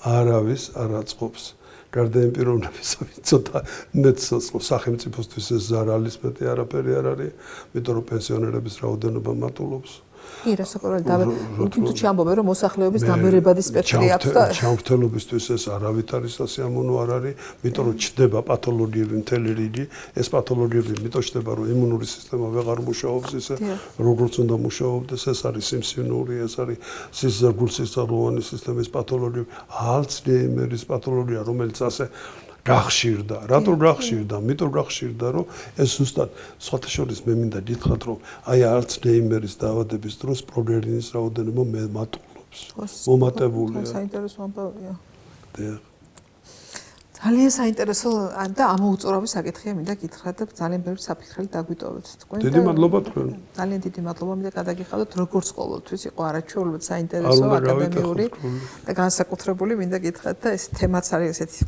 არავის არ აწყობს. გარდა იმ პიროვნებისა, ცოტა მეტ სოციალურ სახელმწიფოსთვის ეს ზარალის მეტი არაფერი არ არის, იმიტომ რომ პენსიონერების რაოდენობა მატულობს. კი, რასაკვირველია, თუმცა ამბობენ რომ მოსახლეობის გამერებადი სპექტრი აქვს და ჩამქრთელობისთვის ეს არავით არის სასიამოვნო არ არის, იმიტომ რომ ჩდება პათოლოგიები მთელი რიგი, ეს პათოლოგიები იმიტომ ჩდება რომ იმუნური სისტემა ვეღარ მუშაობს ისე როგორც უნდა მუშაობდეს, ეს არის სიმსივნური, ეს არის გულსისხლოვანი სისტემის პათოლოგია, ალცჰეიმერის პათოლოგია, რომელიც ასე გახშირდა. რატო გახშირდა? მიტომ გახშირდა, რომ ეს ზუსტად სხვათა შორის მე მინდა გითხრათ, რომ აი ალცჰაიმერის დაავადების დროს პროგრესინის რაოდენობა მატულობს. მომატებულია. საინტერესო ამბავია. დიახ. ძალიან საინტერესო და ამოუწურავი საკითხია მინდა გითხრათ და ძალიან ბევრი საფიქრელი დაგვიტოვეთ თქვენ. დიდი მადლობა თქვენ. ძალიან დიდი მადლობა მინდა გადაგიხადოთ როგორც ყოველთვის იყო არაჩვეულებრივ საინტერესო აკადემიური და განსაკუთრებული მინდა გითხრათ და ეს თემაც არის ესეთი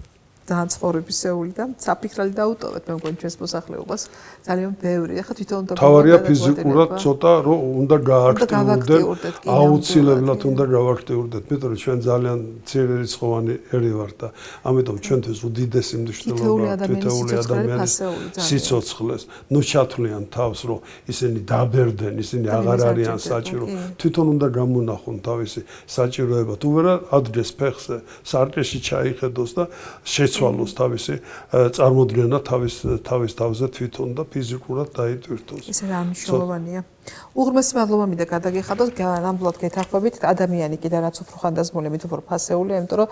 ძალიან ცხოვრებისეული და საფიქრელი დაუტოვეთ მე მგონი ჩვენს მოსახლეობას ძალიან ბევრი. ახლა თვითონ უნდა თავარია ფიზიკურად ცოტა რომ უნდა გააქტიურდეთ, აუცილებლად უნდა გავაქტიურდეთ, მეტყვი რომ ჩვენ ძალიან ძლიერი რიცხოვანი ერი ვართ და ამიტომ ჩვენთვის უდიდესი მნიშვნელობა თითოეული ადამიანის სიცოცხლეს. ნუ ჩათვლიან თავს რომ ისინი დაბერდნენ, ისინი აღარ არიან საჭირო. თვითონ უნდა გამონახონ თავისი საჭიროება. თუ ვერა ადგეს ფეხზე, სარკეში ჩაიხედოს და შეცვალოს თავისი წარმოდგენა თავის თავზე თვითონ და ფიზიკურად დაიტვირთოს. ეს რა მნიშვნელოვანია. უღრმესი მადლობა მინდა გადაგიხადოთ, ნამდვილად გეთანხმებით, ადამიანი კიდე რაც უფრო ხანდაზმული, მით უფრო ფასეულია, იმიტომ რომ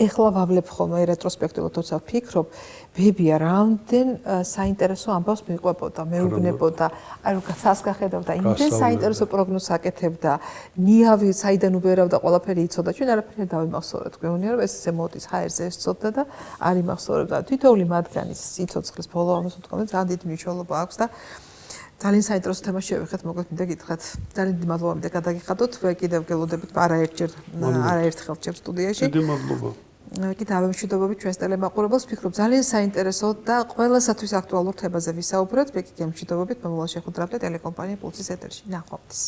ეხლა ვავლებ ხოლმე რეტროსპექტივად თორსა ვფიქრობ, ბებია რამდენ საინტერესო ამბავს მიყვებოდა, მეუბნებოდა, აი რომ გასახედავდა, იმდენ საინტერესო პროგნოზს აკეთებდა, ნიავი საიდან უბერავდა, ყველაფერი იცოდა, ჩვენ არაფერი დავიმახსოვრეთ, გვეუბნია რომ ეს ზემოდის ჰაერზე ესწოდა და არ იმახსოვრებდა. თითოეული მათგანის სიცოცხლის ბოლო ამას ვთქვამთ, ძალიან დიდი მნიშვნელობა აქვს და ძალიან საინტერესო თემა შევეხეთ, მოგეთ მინდა გითხრათ. ძალიან დიდი მადლობა მინდა გადაგიხადოთ, კიდევ გელოდებით არაერთხელ ჩემ სტუდიაში. დიდი მადლობა. კიდევ ამშვიდობებით ჩვენს ტელემაყურებელს, ვფიქრობ ძალიან საინტერესო და ყველასათვის აქტუალურ თემაზე ვისაუბრეთ. მე კი გემშვიდობებით მომავალ შეხვედრამდე ტელეკომპანია პულსის ეთერში. ნახვამდის.